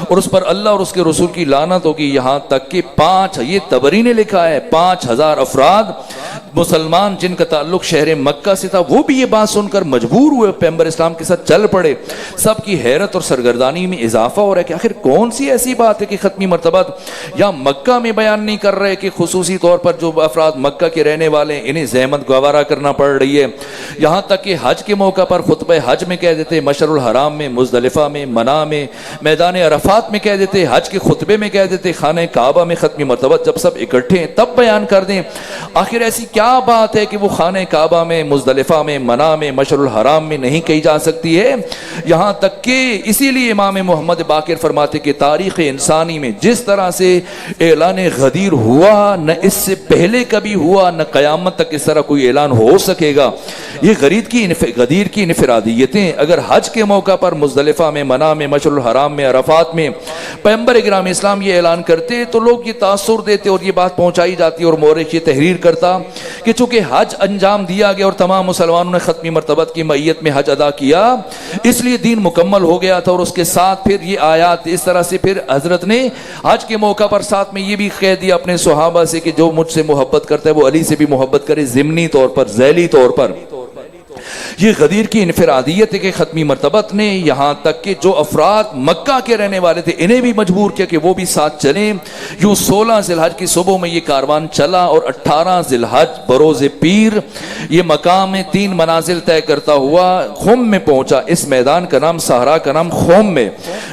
اور اس پر اللہ اور اس کے رسول کی لعنت ہوگی۔ یہاں تک کہ 5 یہ تبری نے لکھا ہے 5000 افراد مسلمان جن کا تعلق شہر مکہ سے تھا، وہ بھی یہ بات سن کر مجبور ہوئے پیغمبر اسلام کے ساتھ چل پڑے۔ سب کی حیرت اور سرگردانی میں اضافہ ہو رہا ہے کہ آخر کون سی ایسی بات ہے کہ ختمی مرتبہ یا مکہ میں بیان نہیں کر رہے کہ خصوصی طور پر جو افراد مکہ کے رہنے والے ہیں انہیں زحمت گوارا کرنا پڑ رہی ہے۔ یہاں تک کہ حج کے موقع پر خطبہ حج میں کہہ دیتے، مشعر الحرام میں، مزدلفہ میں، منی میں، میدان عرفات میں کہہ دیتے، حج کے خطبے میں کہہ دیتے، خانہ کعبہ میں ختمی مرتبہ جب سب اکٹھے ہیں تب بیان کر دیں۔ آخر ایسی کیا بات ہے کہ وہ خانہ کعبہ میں، مزدلفہ میں، منی میں، مشعر الحرام میں نہیں کہی جا سکتی ہے؟ یہاں تک کہ اسی لیے امام محمد باقر فرماتے کہ تاریخ انسانی میں جس طرح سے اعلان غدیر ہوا نہ اس سے پہلے کبھی ہوا نہ قیامت تک اس طرح کوئی اعلان ہو سکے گا۔ یہ غدیر کی انفرادیتیں اگر حج کے موقع پر مزدلفہ میں، منی میں، مشعر الحرام میں، عرفات میں پیغمبر اکرام اسلام یہ اعلان کرتے تو لوگ یہ تاثر دیتے اور یہ بات پہنچائی جاتی، اور مورخ یہ تحریر کرتا کہ چونکہ حج انجام دیا گیا اور تمام مسلمانوں نے ختمی مرتبت کی معیت میں حج ادا کیا اس لیے دین مکمل ہو گیا تھا۔ اور اس کے ساتھ پھر یہ آیات اس طرح سے پھر حضرت نے حج کے موقع پر ساتھ میں یہ بھی کہہ دیا اپنے صحابہ سے کہ جو مجھ سے محبت کرتا ہے وہ علی سے بھی محبت کرے، ضمنی طور پر، ذیلی طور پر۔ یہ غدیر کی انفرادیت ہے کہ ختمی مرتبت نے یہاں تک کہ جو افراد مکہ کے رہنے والے تھے انہیں بھی مجبور کیا کہ وہ بھی ساتھ چلیں۔ یوں 16 ذی الحج کی صبح میں یہ کاروان چلا، اور 18 ذی الحج بروز پیر یہ مقام میں 3 منازل طے کرتا ہوا خم میں پہنچا۔ اس میدان کا نام، صحرا کا نام خم میں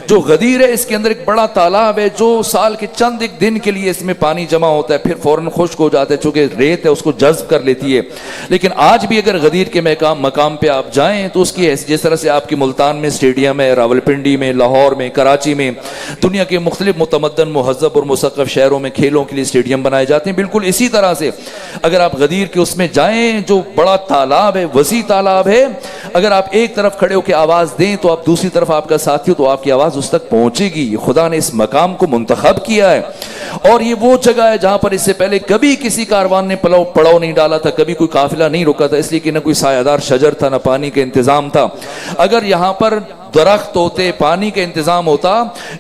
جو غدیر ہے، اس کے اندر ایک بڑا تالاب ہے جو سال کے چند ایک دن کے لیے اس میں پانی جمع ہوتا ہے، پھر فوراً خشک ہو جاتا ہے، چونکہ ریت ہے اس کو جذب کر لیتی ہے۔ لیکن آج بھی اگر غدیر کے مقام پہ آپ جائیں تو اس کی جس طرح سے آپ کی ملتان میں اسٹیڈیم ہے، راولپنڈی میں، لاہور میں، کراچی میں، دنیا کے مختلف متمدن، مہذب اور مثقف شہروں میں کھیلوں کے لیے اسٹیڈیم بنائے جاتے ہیں، بالکل اسی طرح سے اگر آپ غدیر کے اس میں جائیں جو بڑا تالاب ہے، وسیع تالاب ہے، اگر آپ ایک طرف کھڑے ہو کے آواز دیں تو آپ دوسری طرف آپ کا ساتھی ہو تو آپ کی آواز اس تک پہنچے گی. خدا نے اس مقام کو منتخب کیا ہے اور یہ وہ جگہ ہے جہاں پر اس سے پہلے کبھی کسی کاروان نے پڑاؤ نہیں ڈالا تھا, کبھی کوئی قافلہ نہیں رکا تھا, اس لیے کہ نہ کوئی سایہ دار شجر تھا, نہ پانی کا انتظام تھا. اگر یہاں پر درخت ہوتے, پانی کا انتظام ہوتا,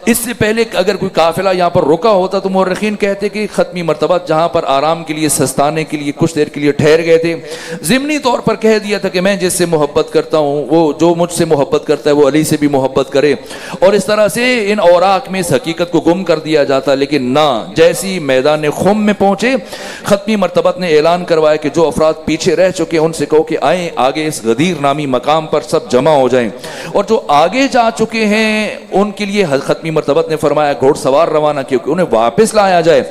اس سے پہلے اگر کوئی قافلہ یہاں پر رکا ہوتا تو مورخین کہتے کہ ختمی مرتبہ جہاں پر آرام کے لیے, سستانے کے لیے کچھ دیر کے لیے ٹھہر گئے تھے. ضمنی طور پر کہہ دیا تھا کہ میں جس سے محبت کرتا ہوں, وہ جو مجھ سے محبت کرتا ہے وہ علی سے بھی محبت کرے, اور اس طرح سے ان اوراق میں اس حقیقت کو گم کر دیا جاتا. لیکن نہ, جیسی میدان خم میں پہنچے ختمی مرتبہ نے اعلان کروایا کہ جو افراد پیچھے رہ چکے ان سے کہو کہ آئیں آگے اس غدیر نامی مقام پر سب جمع ہو جائیں, اور جو آگے جا چکے ہیں ان کے لیے ختمی مرتبہ نے فرمایا گھوڑ سوار روانہ کیوں کہ انہیں واپس لایا جائے.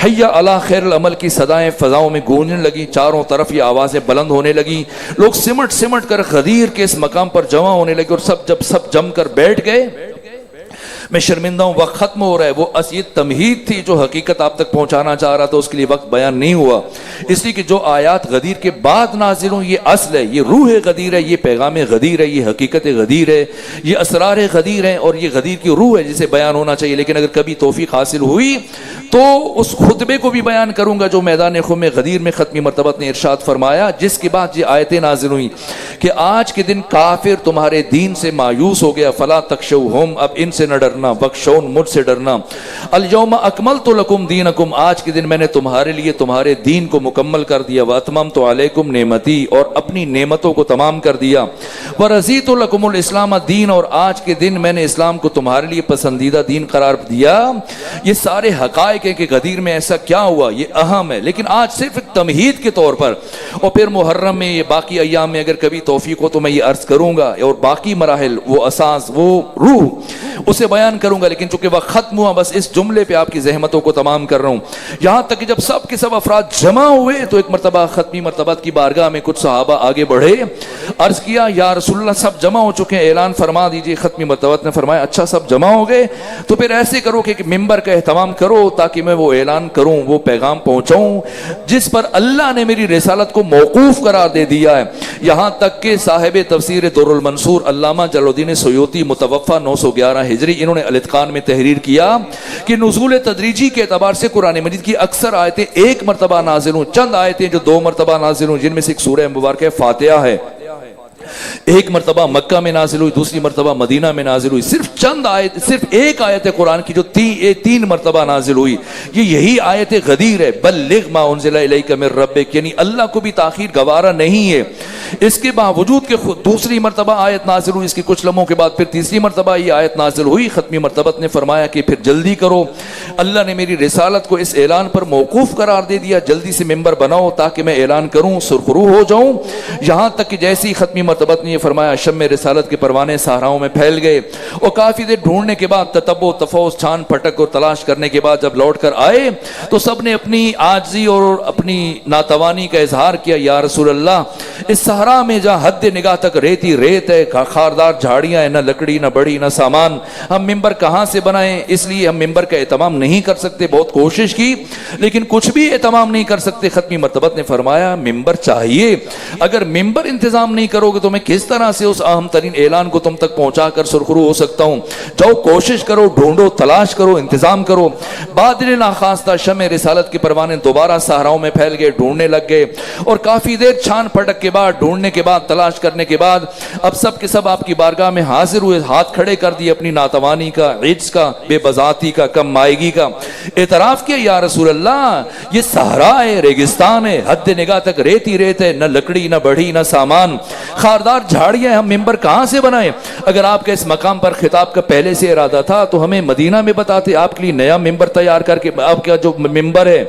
حیا علی خیر العمل کی صدائیں فضاؤں میں گونجنے لگی, چاروں طرف یہ آوازیں بلند ہونے لگی, لوگ سمٹ کر غدیر کے اس مقام پر جمع ہونے لگے, اور جب سب جم کر بیٹھ گئے, میں شرمندہ ہوں وقت ختم ہو رہا ہے. وہ یہ تمہید تھی جو حقیقت آپ تک پہنچانا چاہ رہا تھا, اس کے لیے وقت بیان نہیں ہوا, اس لیے کہ جو آیات غدیر کے بعد نازل ہوں یہ اصل ہے, یہ روح غدیر ہے, یہ پیغام غدیر ہے, یہ حقیقت غدیر ہے, یہ اسرار غدیر ہیں, اور یہ غدیر کی روح ہے جسے بیان ہونا چاہیے. لیکن اگر کبھی توفیق حاصل ہوئی تو اس خطبے کو بھی بیان کروں گا جو میدان خم غدیر میں ختمی مرتبہ نے ارشاد فرمایا, جس کے بعد یہ آیتیں نازل ہوئی کہ آج کے دن کافر تمہارے دین سے مایوس ہو گیا, فلا تخشوہم, اب ان سے نہ ڈرنا, بخشون, مجھ سے ڈرنا. الیوم اکملت لکم دینکم, آج کے دن میں نے تمہارے لیے تمہارے دین کو مکمل کر دیا. واتممت علیکم نعمتی, اور اپنی نعمتوں کو تمام کر دیا. ورضیت لکم الاسلام دین, اور آج کے دن میں نے اسلام کو تمہارے لیے پسندیدہ دین قرار دیا. یہ سارے حقائق ہیں کہ غدیر میں ایسا کیا ہوا, یہ اہم ہے, لیکن آج صرف ایک تمہید کے طور پر, اور پھر محرم میں, یہ باقی ایام میں اگر کبھی توفیق ہو تو میں یہ عرض کروں گا, اور باقی مراحل, وہ اساس, وہ روح, اسے بیان کروں گا. لیکن چونکہ وقت ختم ہوا, بس اس جملے پہ آپ کی زحمتوں کو تمام کر رہا ہوں. یہاں تک کہ جب سب کے سب افراد جمع ہوئے تو ایک مرتبہ ختمی مرتبہ کی بارگاہ میں کچھ صحابہ آگے بڑھے, عرض کیا یا رسول اللہ سب جمع ہو چکے ہیں, اعلان فرما دیجئے. ختمی مرتبہ نے فرمایا اچھا سب جمع ہو گئے تو پھر ایسے کرو کہ ممبر کا اہتمام کرو تاکہ میں وہ اعلان کروں, وہ پیغام پہنچاؤں جس پر اللہ نے میری رسالت کو موقوف قرار دے دیا ہے. یہاں تک کہ صاحب تفسیر در المنصور علامہ جلال الدین سیوطی متوفہ 911 ہجری, انہوں نے الاتقان میں تحریر کیا کہ نزول تدریجی کے اعتبار سے قرآن مجید کی اکثر آیتیں ایک مرتبہ نازل ہوں, چند آیتیں جو 2 مرتبہ نازل ہوں, جن میں سے ایک سورہ مبارکہ فاتحہ ہے, ایک مرتبہ مکہ میں نازل ہوئی, دوسری مرتبہ مدینہ میں نازل ہوئی. صرف چند آیت, صرف ایک آیت قرآن کی جو 3 مرتبہ نازل ہوئی, یہی آیت غدیر ہے. بلغ ما انزل الیک من ربک, یعنی اللہ کو بھی تاخیر گوارا نہیں ہے. اس کے باوجود کہ خود دوسری مرتبہ آیت نازل ہوئی, اس کے کچھ لمحوں کے بعد پھر تیسری مرتبہ یہ آیت نازل ہوئی. ختمی مرتبہ نے فرمایا کہ پھر جلدی کرو, اللہ نے میری رسالت کو اس اعلان پر موقوف قرار دے دیا, جلدی سے ممبر بناؤ تاکہ میں اعلان کروں, سرخرو ہو جاؤں. یہاں تک کہ جیسی ختمی مرتبہ نے یہ فرمایا, شم رسالت کے پروانے صحراؤں میں پھیل گئے, اور کافی دیر ڈھونڈنے کے بعد, تتبع تفوس, چھان پھٹک اور تلاش کرنے کے بعد جب لوٹ کر آئے تو سب نے اپنی عاجزی اور اپنی ناتوانی کا اظہار کیا. یا رسول اللہ, اس صحرا میں جہاں حد نگاہ تک ریتی ریت ہے, خاردار جھاڑیاں ہیں, نہ لکڑی, نہ بڑی, نہ سامان, ہم ممبر کہاں سے بنائیں؟ اس لیے ہم ممبر کا اہتمام نہیں کر سکتے. بہت کوشش کی لیکن کچھ بھی اہتمام نہیں کر سکتے. ختمی مرتبہ نے فرمایا ممبر چاہیے, اگر ممبر انتظام نہیں کرو گے تو میں کس طرح سے اس اہم ترین اعلان کو تم تک پہنچا کر سرخرو ہو سکتا ہوں؟ جاؤ, کوشش کرو, ڈھونڈو, تلاش کرو, انتظام کرو. بادل ناخواستہ شمع رسالت کے پروانے دوبارہ صحراؤں میں پھیل گئے, ڈھونڈنے لگ گئے, اور کافی دیر چھان پھٹک کے بعد, ڈھونڈنے کے بعد, تلاش کرنے کے بعد اب سب کے سب آپ کی بارگاہ میں حاضر ہوئے, ہاتھ کھڑے کر دیے, اپنی ناتوانی کا, عجز کا, بے بذاتی کا, کم مائگی کا اعتراف کیا. یا رسول اللہ, یہ صحرا ہے, ریگستان ہے, حد نگاہ تک ریتی ریت ہے, نہ لکڑی, نہ بڑھی, نہ سامان, خاردار جھاڑیاں, ہم ممبر کہاں سے بنائیں؟ اگر آپ کے اس مقام پر خطاب کا پہلے سے ارادہ تھا تو ہمیں مدینہ میں بتاتے, آپ کے لیے نیا ممبر تیار کر کے, آپ کا جو ممبر ہے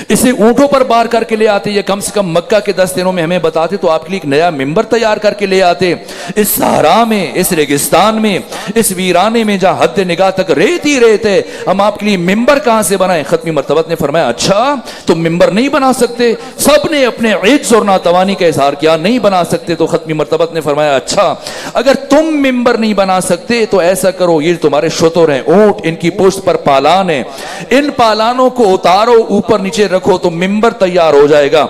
اسے اونٹوں پر بار کر کے لے آتے, یا کم سے کم مکہ کے 10 دنوں میں ہمیں بتاتے تو آپ کے لیے ایک نیا ممبر تیار کر کے لے آتے. اس صحرا میں, اس ریگستان میں, اس ویرانے میں جہاں حد نگاہ تک ریت ہی ریت ہے, ہم آپ کے لیے ممبر کہاں سے بنائیں؟ ختمی مرتبہ نے فرمایا اچھا تم ممبر نہیں بنا سکتے؟ سب نے اپنے عجز اور ناتوانی کا اظہار کیا, نہیں بنا سکتے. تو ختمی مرتبہ نے فرمایا اچھا اگر تم ممبر نہیں بنا سکتے تو ایسا کرو, یہ تمہارے شتر ہیں, اونٹ, ان کی پشت پر پالان ہیں, ان پالانوں کو اتارو, اوپر نیچے رکھو تو ممبر تیار ہو جائے گا.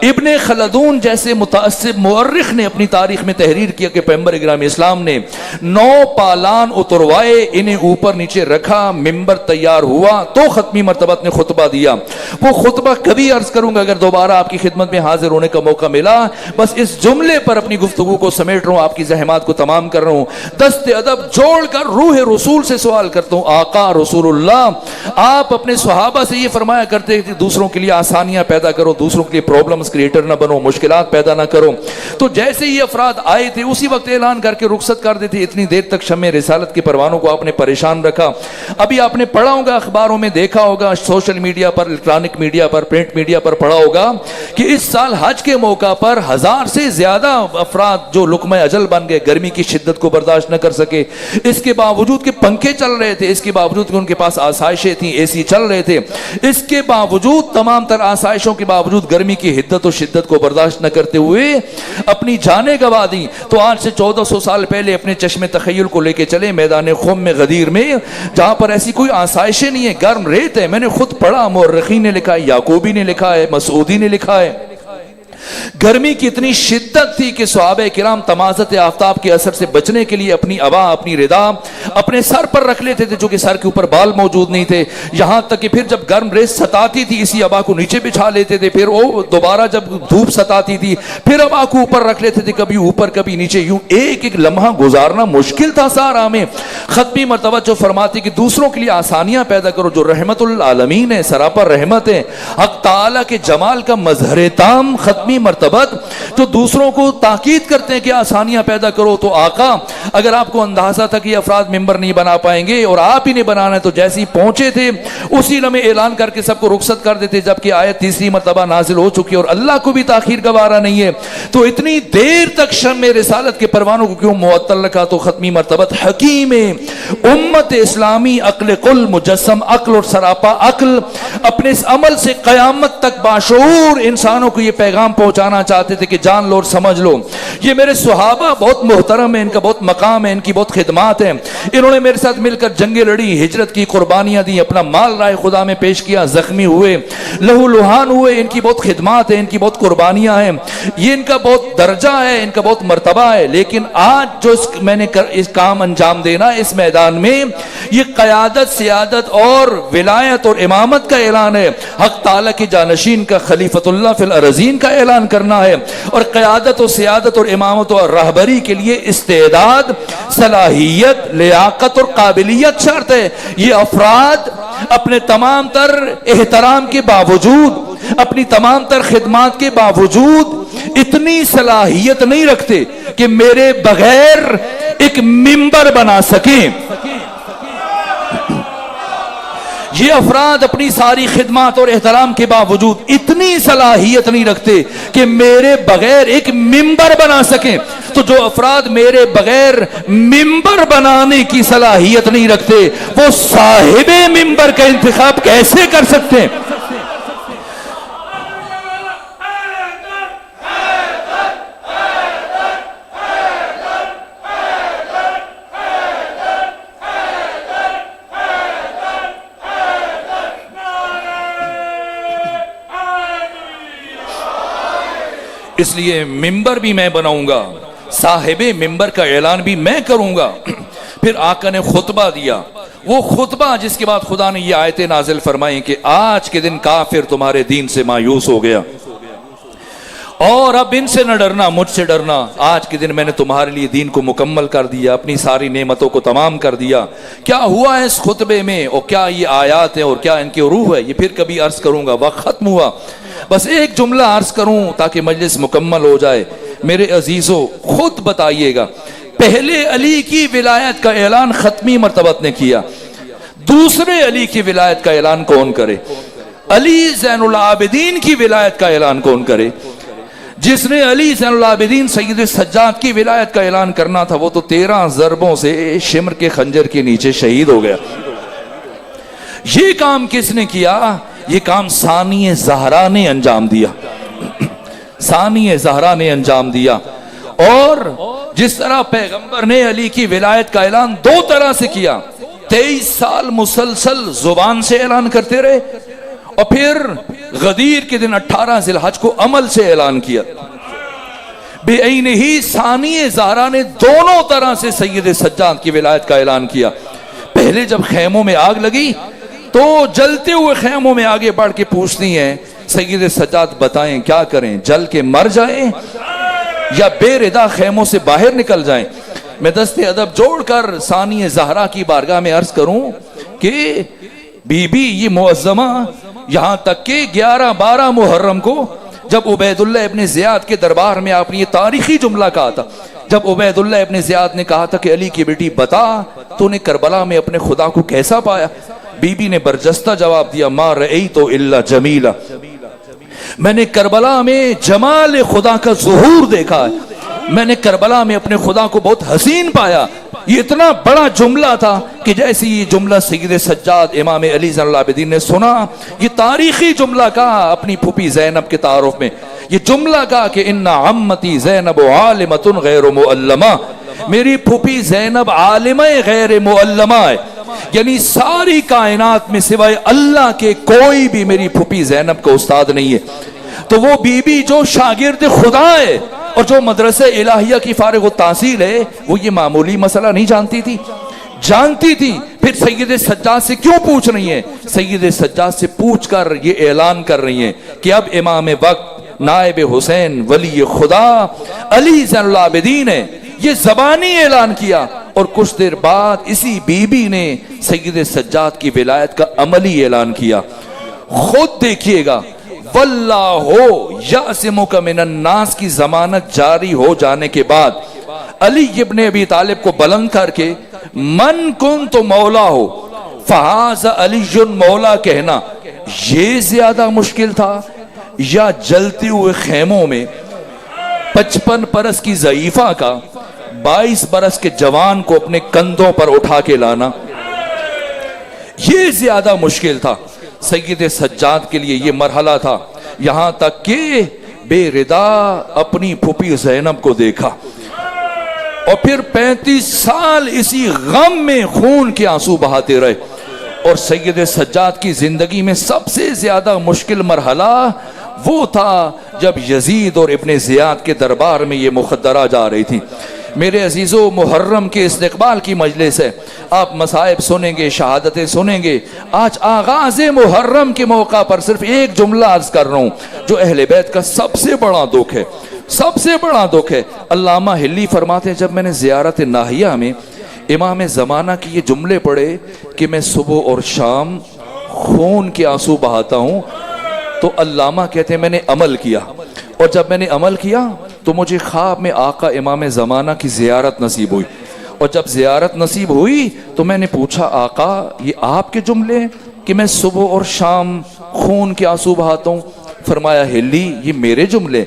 ابن خلدون جیسے متعصب مورخ نے اپنی تاریخ میں تحریر کیا کہ پیغمبر اکرام اسلام نے 9 پالان اتروائے، انہیں اوپر نیچے رکھا، ممبر تیار ہوا تو ختمی مرتبت نے خطبہ دیا۔ وہ خطبہ کبھی عرض کروں گا اگر دوبارہ آپ کی خدمت میں حاضر ہونے کا موقع ملا، بس اس جملے پر اپنی گفتگو کو سمیٹ رہا ہوں، آپ کی زحمات کو تمام کر رہا ہوں۔ دست ادب جوڑ کر روح رسول سے سوال کرتا ہوں، آقا رسول اللہ آپ اپنے صحابہ سے یہ فرمایا کرتے کہ دوسروں کے لیے آسانیاں پیدا کرو، دوسروں کے لیے پرابلمز کریٹر نہ بنو، مشکلات پیدا نہ کرو، تو جیسے یہ افراد آئے تھے اسی وقت اعلان کر کے رخصت کر دیتے۔ اتنی دیر تک شمع رسالت کے پروانوں کو آپ نے پریشان رکھا۔ ابھی آپ نے پڑھا ہوگا، اخباروں میں دیکھا ہوگا، سوشل میڈیا پر، الیکٹرانک میڈیا پر، پرنٹ میڈیا پر پڑھا ہوگا کہ اس سال حج کے موقع پر 1000 سے زیادہ افراد جو لقمہ اجل بن گئے، گرمی کی شدت کو برداشت نہ کر سکے، اس کے باوجود کہ پنکھے چل رہے تھے، اس کے باوجود کہ ان کے پاس آسائشیں تھیں، اے سی چل رہے تھے، اس کے باوجود تمام تر آسائشوں کے باوجود گرمی کی حدت و شدت کو برداشت نہ کرتے ہوئے اپنی جانیں گنوا دی۔ تو آج سے 1400 سال پہلے اپنے چشم تخیل کو لے کے چلے میدان خم میں غدیر میں، جہاں پر ایسی کوئی آسائشیں نہیں ہے، گرم ریت ہے۔ میں نے خود پڑھا، مورخین نے لکھا ہے، یعقوبی نے لکھا ہے، مسعودی نے لکھا ہے، گرمی کی اتنی شدت تھی کہ صحابہ کرام تمازت آفتاب کے اثر سے بچنے کے لیے اپنی عبا، اپنی ردا اپنے سر پر رکھ لیتے تھے، جو کہ سر کے اوپر بال موجود نہیں تھے، یہاں تک کہ پھر جب گرم ریت ستاتی تھی اسی عبا کو نیچے بچھا لیتے تھے، پھر وہ دوبارہ جب دھوپ ستاتی تھی پھر عبا کو اوپر رکھ لیتے تھے، کبھی اوپر کبھی نیچے، یوں ایک ایک لمحہ گزارنا مشکل تھا سارا میں۔ ختمی مرتبہ جو فرماتی کہ دوسروں کے لیے آسانیاں پیدا کرو، جو رحمت للعالمین ہے، سراپا رحمت ہے، حق تعالی کے جمال کا مظہر تام ختمی مرتبت جو دوسروں کو تاکید کرتے ہیں کہ آسانیاں پیدا کرو۔ تو آقا اگر آپ کو اندازہ تھا کہ یہ افراد ممبر نہیں بنا پائیں گے اور آپ ہی نے بنانا ہے، تو جیسے ہی پہنچے تھے اسی لمحے اعلان کر کے سب کو رخصت کر دیتے، جبکہ آیت تیسری مرتبہ نازل ہو چکی اور اللہ کو بھی تاخیر گوارا نہیں ہے، تو اتنی دیر تک شمع رسالت کے پروانوں کو کیوں معطل رکھا؟ تو ختمی مرتبت حکیم امت اسلامی، عقل کل مجسم عقل اور سراپا عقل، اپنے اس عمل سے قیامت تک باشعور انسانوں کو یہ پیغام پہنچانا چاہتے تھے کہ جان لو اور سمجھ لو، یہ میرے صحابہ بہت محترم ہیں، ان کا بہت مقام ہے، ان کی بہت خدمات ہیں، انہوں نے میرے ساتھ مل کر جنگیں لڑی، ہجرت کی، قربانیاں دی، اپنا مال راہ خدا میں پیش کیا، زخمی ہوئے، لہو لہان ہوئے، ان کی بہت خدمات ہیں، ان کی بہت قربانیاں ہیں، یہ ان کا بہت درجہ ہے، ان کا بہت مرتبہ ہے۔ لیکن آج جو میں نے اس کام انجام دینا اس میدان میں، یہ قیادت، سیادت اور ولایت اور امامت کا اعلان ہے، حق تعالی کے جانشین کا، خلیفۃ اللہ فی الارضین کا اعلان کرنا ہے، اور قیادت و سیادت اور امامت اور رہبری کے لیے استعداد، صلاحیت، لیاقت اور قابلیت شرط ہے۔ یہ افراد اپنے تمام تر احترام کے باوجود، اپنی تمام تر خدمات کے باوجود اتنی صلاحیت نہیں رکھتے کہ میرے بغیر ایک ممبر بنا سکیں۔ یہ افراد اپنی ساری خدمات اور احترام کے باوجود اتنی صلاحیت نہیں رکھتے کہ میرے بغیر ایک ممبر بنا سکیں۔ تو جو افراد میرے بغیر ممبر بنانے کی صلاحیت نہیں رکھتے، وہ صاحب ممبر کا انتخاب کیسے کر سکتے ہیں؟ اس لیے ممبر بھی میں بناؤں گا، صاحب ممبر کا اعلان بھی میں کروں گا۔ پھر آقا نے خطبہ دیا، وہ خطبہ جس کے بعد خدا نے یہ آیتیں نازل فرمائیں کہ آج کے دن کافر تمہارے دین سے مایوس ہو گیا، اور اب ان سے نہ ڈرنا، مجھ سے ڈرنا، آج کے دن میں نے تمہارے لیے دین کو مکمل کر دیا، اپنی ساری نعمتوں کو تمام کر دیا۔ کیا ہوا ہے اس خطبے میں، اور کیا یہ آیات ہیں اور کیا ان کی روح ہے، یہ پھر کبھی عرض کروں گا، وقت ختم ہوا۔ بس ایک جملہ عرض کروں تاکہ مجلس مکمل ہو جائے۔ میرے عزیزو، خود بتائیے گا، پہلے علی کی ولایت کا اعلان ختمی مرتبت نے کیا، دوسرے علی کی ولایت کا اعلان کون کرے؟ علی زین العابدین کی ولایت کا اعلان کون کرے؟ جس نے علی زین العابدین سید سجاد کی ولایت کا اعلان کرنا تھا، وہ تو 13 ضربوں سے شمر کے خنجر کے نیچے شہید ہو گیا۔ یہ کام کس نے کیا؟ یہ کام ثانی زہرا نے انجام دیا، ثانی زہرا نے انجام دیا۔ اور جس طرح پیغمبر نے علی کی ولایت کا اعلان 2 طرح سے کیا، 23 سال مسلسل زبان سے اعلان کرتے رہے، اور پھر غدیر کے دن 18 ذی الحج کو عمل سے اعلان کیا. بے عین ہی ثانی زہرا نے دونوں طرح سے سید سجاد کی ولایت کا اعلان کیا. پہلے جب خیموں میں آگ لگی تو جلتے ہوئے خیموں میں آگے بڑھ کے پوچھتی ہیں سید سجاد بتائیں کیا کریں, جل کے مر جائیں یا بے ردا خیموں سے باہر نکل جائیں. میں دست ادب جوڑ کر ثانی زہرا کی بارگاہ میں عرض کروں کہ بی بی یہ معظمہ یہاں تک کہ 11-12 محرم کو جب عبید اللہ ابن زیاد کے دربار میں آپ نے یہ تاریخی جملہ کہا تھا, جب عبید اللہ ابن زیاد نے کہا تھا کہ علی کی بیٹی بتا تو نے کربلا میں اپنے خدا کو کیسا پایا, بی بی نے برجستہ جواب دیا ما رأیت الا جمیلا, میں نے کربلا میں جمال خدا کا ظہور دیکھا ہے, میں نے کربلا میں اپنے خدا کو بہت حسین پایا. یہ اتنا بڑا جملہ تھا کہ جیسے یہ جملہ سید سجاد امام علی زین العابدین نے سنا, یہ تاریخی جملہ کہا اپنی پھوپھی زینب کے تعارف میں, یہ جملہ کہا کہ ان عمتی زینب عالمۃ غیر معلمہ, میری پھوپھی زینب عالمہ غیر معلمہ ہے, یعنی ساری کائنات میں سوائے اللہ کے کوئی بھی میری پھوپھی زینب کا استاد نہیں ہے. تو وہ بی بی جو شاگرد خدا ہے اور جو مدرسہ الہیہ کی فارغ التحصیل ہے, وہ یہ معمولی مسئلہ نہیں جانتی تھی, جانتی تھی. پھر سید سجاد سے کیوں پوچھ رہی ہیں؟ سید سجاد سے پوچھ کر یہ اعلان کر رہی ہیں کہ اب امام وقت نائب حسین ولی خدا علی زین العابدین ہے. یہ زبانی اعلان کیا اور کچھ دیر بعد اسی بی بی نے سید سجاد کی ولایت کا عملی اعلان کیا. خود دیکھیے گا واللہ یعصمک من الناس کی ضمانت جاری ہو جانے کے بعد علی ابن ابی طالب کو بلند کر کے من کنت مولا ہو فہذا علی مولا کہنا یہ زیادہ مشکل تھا یا جلتے ہوئے خیموں میں 55 برس کی ضعیفہ کا 22 برس کے جوان کو اپنے کندھوں پر اٹھا کے لانا یہ زیادہ مشکل تھا؟ سید سجاد کے لیے یہ مرحلہ تھا. یہاں تک کہ بے ردا اپنی پھوپھی زینب کو دیکھا اور پھر 35 سال اسی غم میں خون کے آنسو بہاتے رہے. اور سید سجاد کی زندگی میں سب سے زیادہ مشکل مرحلہ وہ تھا جب یزید اور ابن زیاد کے دربار میں یہ مخدرہ جا رہی تھی. میرے عزیزو, محرم کے استقبال کی مجلس ہے, آپ مصائب سنیں گے, شہادتیں سنیں گے. آج آغاز محرم کے موقع پر صرف ایک جملہ عرض کر رہا ہوں جو اہل بیت کا سب سے بڑا دکھ ہے, سب سے بڑا دکھ ہے. علامہ ہلی فرماتے ہیں جب میں نے زیارت ناہیہ میں امام زمانہ کی یہ جملے پڑھے کہ میں صبح اور شام خون کے آنسو بہاتا ہوں, تو علامہ کہتے ہیں میں نے عمل کیا, اور جب میں نے عمل کیا تو مجھے خواب میں آقا امام زمانہ کی زیارت نصیب ہوئی, اور جب زیارت نصیب ہوئی تو میں نے پوچھا آقا یہ آپ کے جملے کہ میں صبح اور شام خون کے آنسو بہاتا ہوں؟ فرمایا ہلی یہ میرے جملے.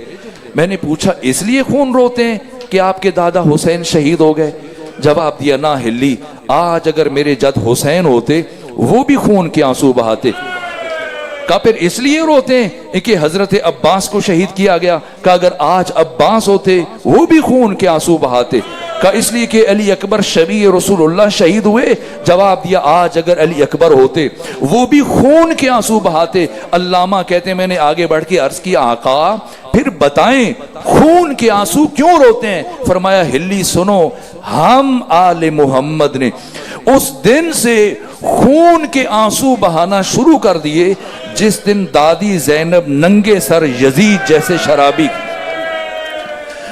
میں نے پوچھا اس لیے خون روتے ہیں کہ آپ کے دادا حسین شہید ہو گئے؟ جواب دیا نہ ہلی, آج اگر میرے جد حسین ہوتے وہ بھی خون کے آنسو بہاتے. کہا پھر اس لیے روتے ہیں کہ حضرت عباس کو شہید کیا گیا؟ کہا اگر آج عباس ہوتے وہ بھی خون کے آنسو بہاتے. کہا اس لیے کہ علی اکبر شبیہ رسول اللہ شہید ہوئے؟ جواب دیا آج اگر علی اکبر ہوتے وہ بھی خون کے آنسو بہاتے. علامہ کہتے ہیں میں نے آگے بڑھ کے عرض کیا آقا پھر بتائیں خون کے آنسو کیوں روتے ہیں؟ فرمایا ہلی سنو, ہم آل محمد نے اس دن سے خون کے آنسو بہانا شروع کر دیے جس دن دادی زینب ننگے سر یزید جیسے شرابی.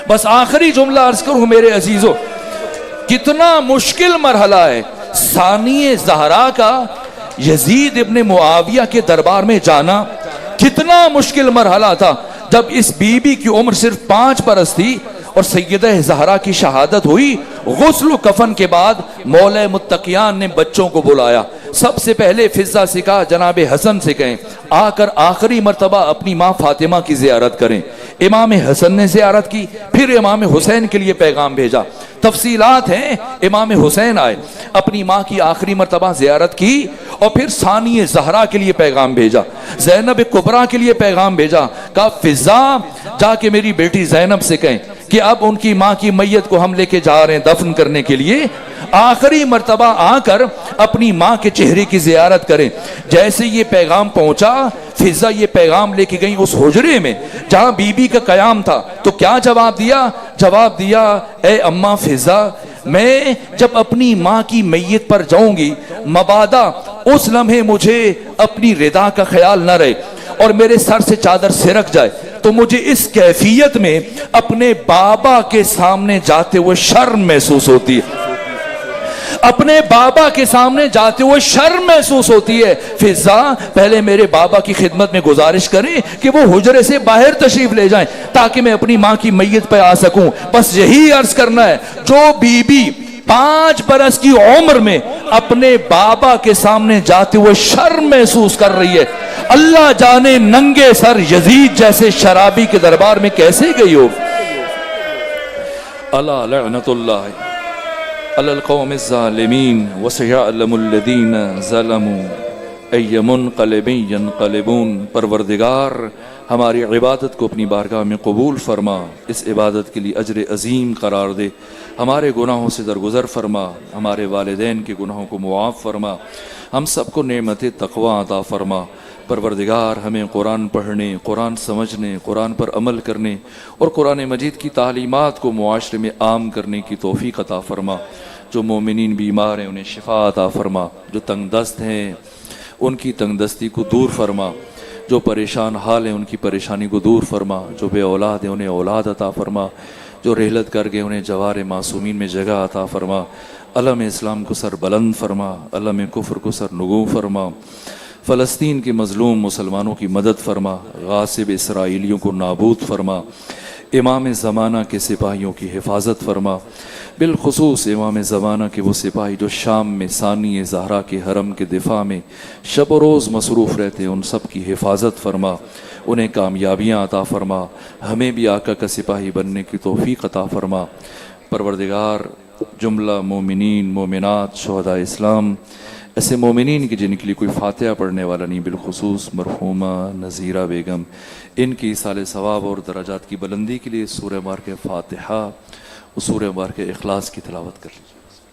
بس آخری جملہ عرض کروں میرے عزیزو, کتنا مشکل مرحلہ ہے ثانی زہرا کا یزید ابن معاویہ کے دربار میں جانا. کتنا مشکل مرحلہ تھا جب اس بی بی کی عمر صرف 5 برس تھی اور سیدہ زہرا کی شہادت ہوئی. غسل و کفن کے بعد مولا متقیان نے بچوں کو بلایا. سب سے پہلے فضہ سے کہا جناب حسن سے کہیں آ کر آخری مرتبہ اپنی ماں فاطمہ کی زیارت کریں. امام حسن نے زیارت کی, پھر امام حسین کے لیے پیغام بھیجا. تفصیلات ہیں, امام حسین آئے, اپنی ماں کی آخری مرتبہ زیارت کی اور پھر ثانی زہرا کے لیے پیغام بھیجا, زینب کبریٰ کے لیے پیغام بھیجا. کہا فضہ جا کے میری بیٹی زینب سے کہیں کہ اب ان کی ماں کی میت کو ہم لے کے جا رہے ہیں دفن کرنے کے لیے، آخری مرتبہ آ کر اپنی ماں کے چہرے کی زیارت کریں۔ جیسے یہ پیغام پہنچا، فضا یہ پیغام لے کے گئی اس حجرے میں جہاں بی بی کا قیام تھا، تو کیا جواب دیا؟ جواب دیا، اے اماں فضا، میں جب اپنی ماں کی میت پر جاؤں گی، مبادا اس لمحے مجھے اپنی ردا کا خیال نہ رہے اور میرے سر سے چادر سرک جائے، تو مجھے اس کیفیت میں اپنے بابا کے سامنے جاتے ہوئے شرم محسوس ہوتی ہے، اپنے بابا کے سامنے جاتے ہوئے شرم محسوس ہوتی ہے۔ فضا پہلے میرے بابا کی خدمت میں گزارش کریں کہ وہ حجرے سے باہر تشریف لے جائیں تاکہ میں اپنی ماں کی میت پہ آ سکوں۔ بس یہی عرض کرنا ہے، جو بی بی 5 برس کی عمر میں اپنے بابا کے سامنے جاتے ہوئے شرم محسوس کر رہی ہے، اللہ جانے ننگے سر یزید جیسے شرابی کے دربار میں کیسے گئی ہو۔ اللہ لعنت اللہ علی القوم الظالمین وسیعلم الذین ظلموا ای منقلب ینقلبون۔ پروردگار ہماری عبادت کو اپنی بارگاہ میں قبول فرما، اس عبادت کے لیے اجر عظیم قرار دے، ہمارے گناہوں سے درگزر فرما، ہمارے والدین کے گناہوں کو معاف فرما، ہم سب کو نعمت تقوی عطا فرما۔ پروردگار ہمیں قرآن پڑھنے، قرآن سمجھنے، قرآن پر عمل کرنے اور قرآن مجید کی تعلیمات کو معاشرے میں عام کرنے کی توفیق عطا فرما۔ جو مومنین بیمار ہیں انہیں شفا عطا فرما، جو تنگ دست ہیں ان کی تنگ دستی کو دور فرما، جو پریشان حال ہیں ان کی پریشانی کو دور فرما، جو بے اولاد ہیں انہیں اولاد عطا فرما، جو رحلت کر گئے انہیں جوار معصومین میں جگہ عطا فرما۔ علم اسلام کو سر بلند فرما، علم کفر کو سر نگوں فرما، فلسطین کے مظلوم مسلمانوں کی مدد فرما، غاصب اسرائیلیوں کو نابود فرما، امام زمانہ کے سپاہیوں کی حفاظت فرما، بالخصوص امام زمانہ کے وہ سپاہی جو شام میں ثانی زہرا کے حرم کے دفاع میں شب و روز مصروف رہتے ہیں، ان سب کی حفاظت فرما، انہیں کامیابیاں عطا فرما، ہمیں بھی آقا کا سپاہی بننے کی توفیق عطا فرما۔ پروردگار جملہ مومنین مومنات شہداء اسلام، ایسے مومنین کی جن کے لیے کوئی فاتحہ پڑھنے والا نہیں، بالخصوص مرحومہ نذیرہ بیگم، ان کی ایصال ثواب اور درجات کی بلندی کے لیے سورہ مبارکہ فاتحہ اور سورہ مبارکہ اخلاص کی تلاوت کر لیجیے۔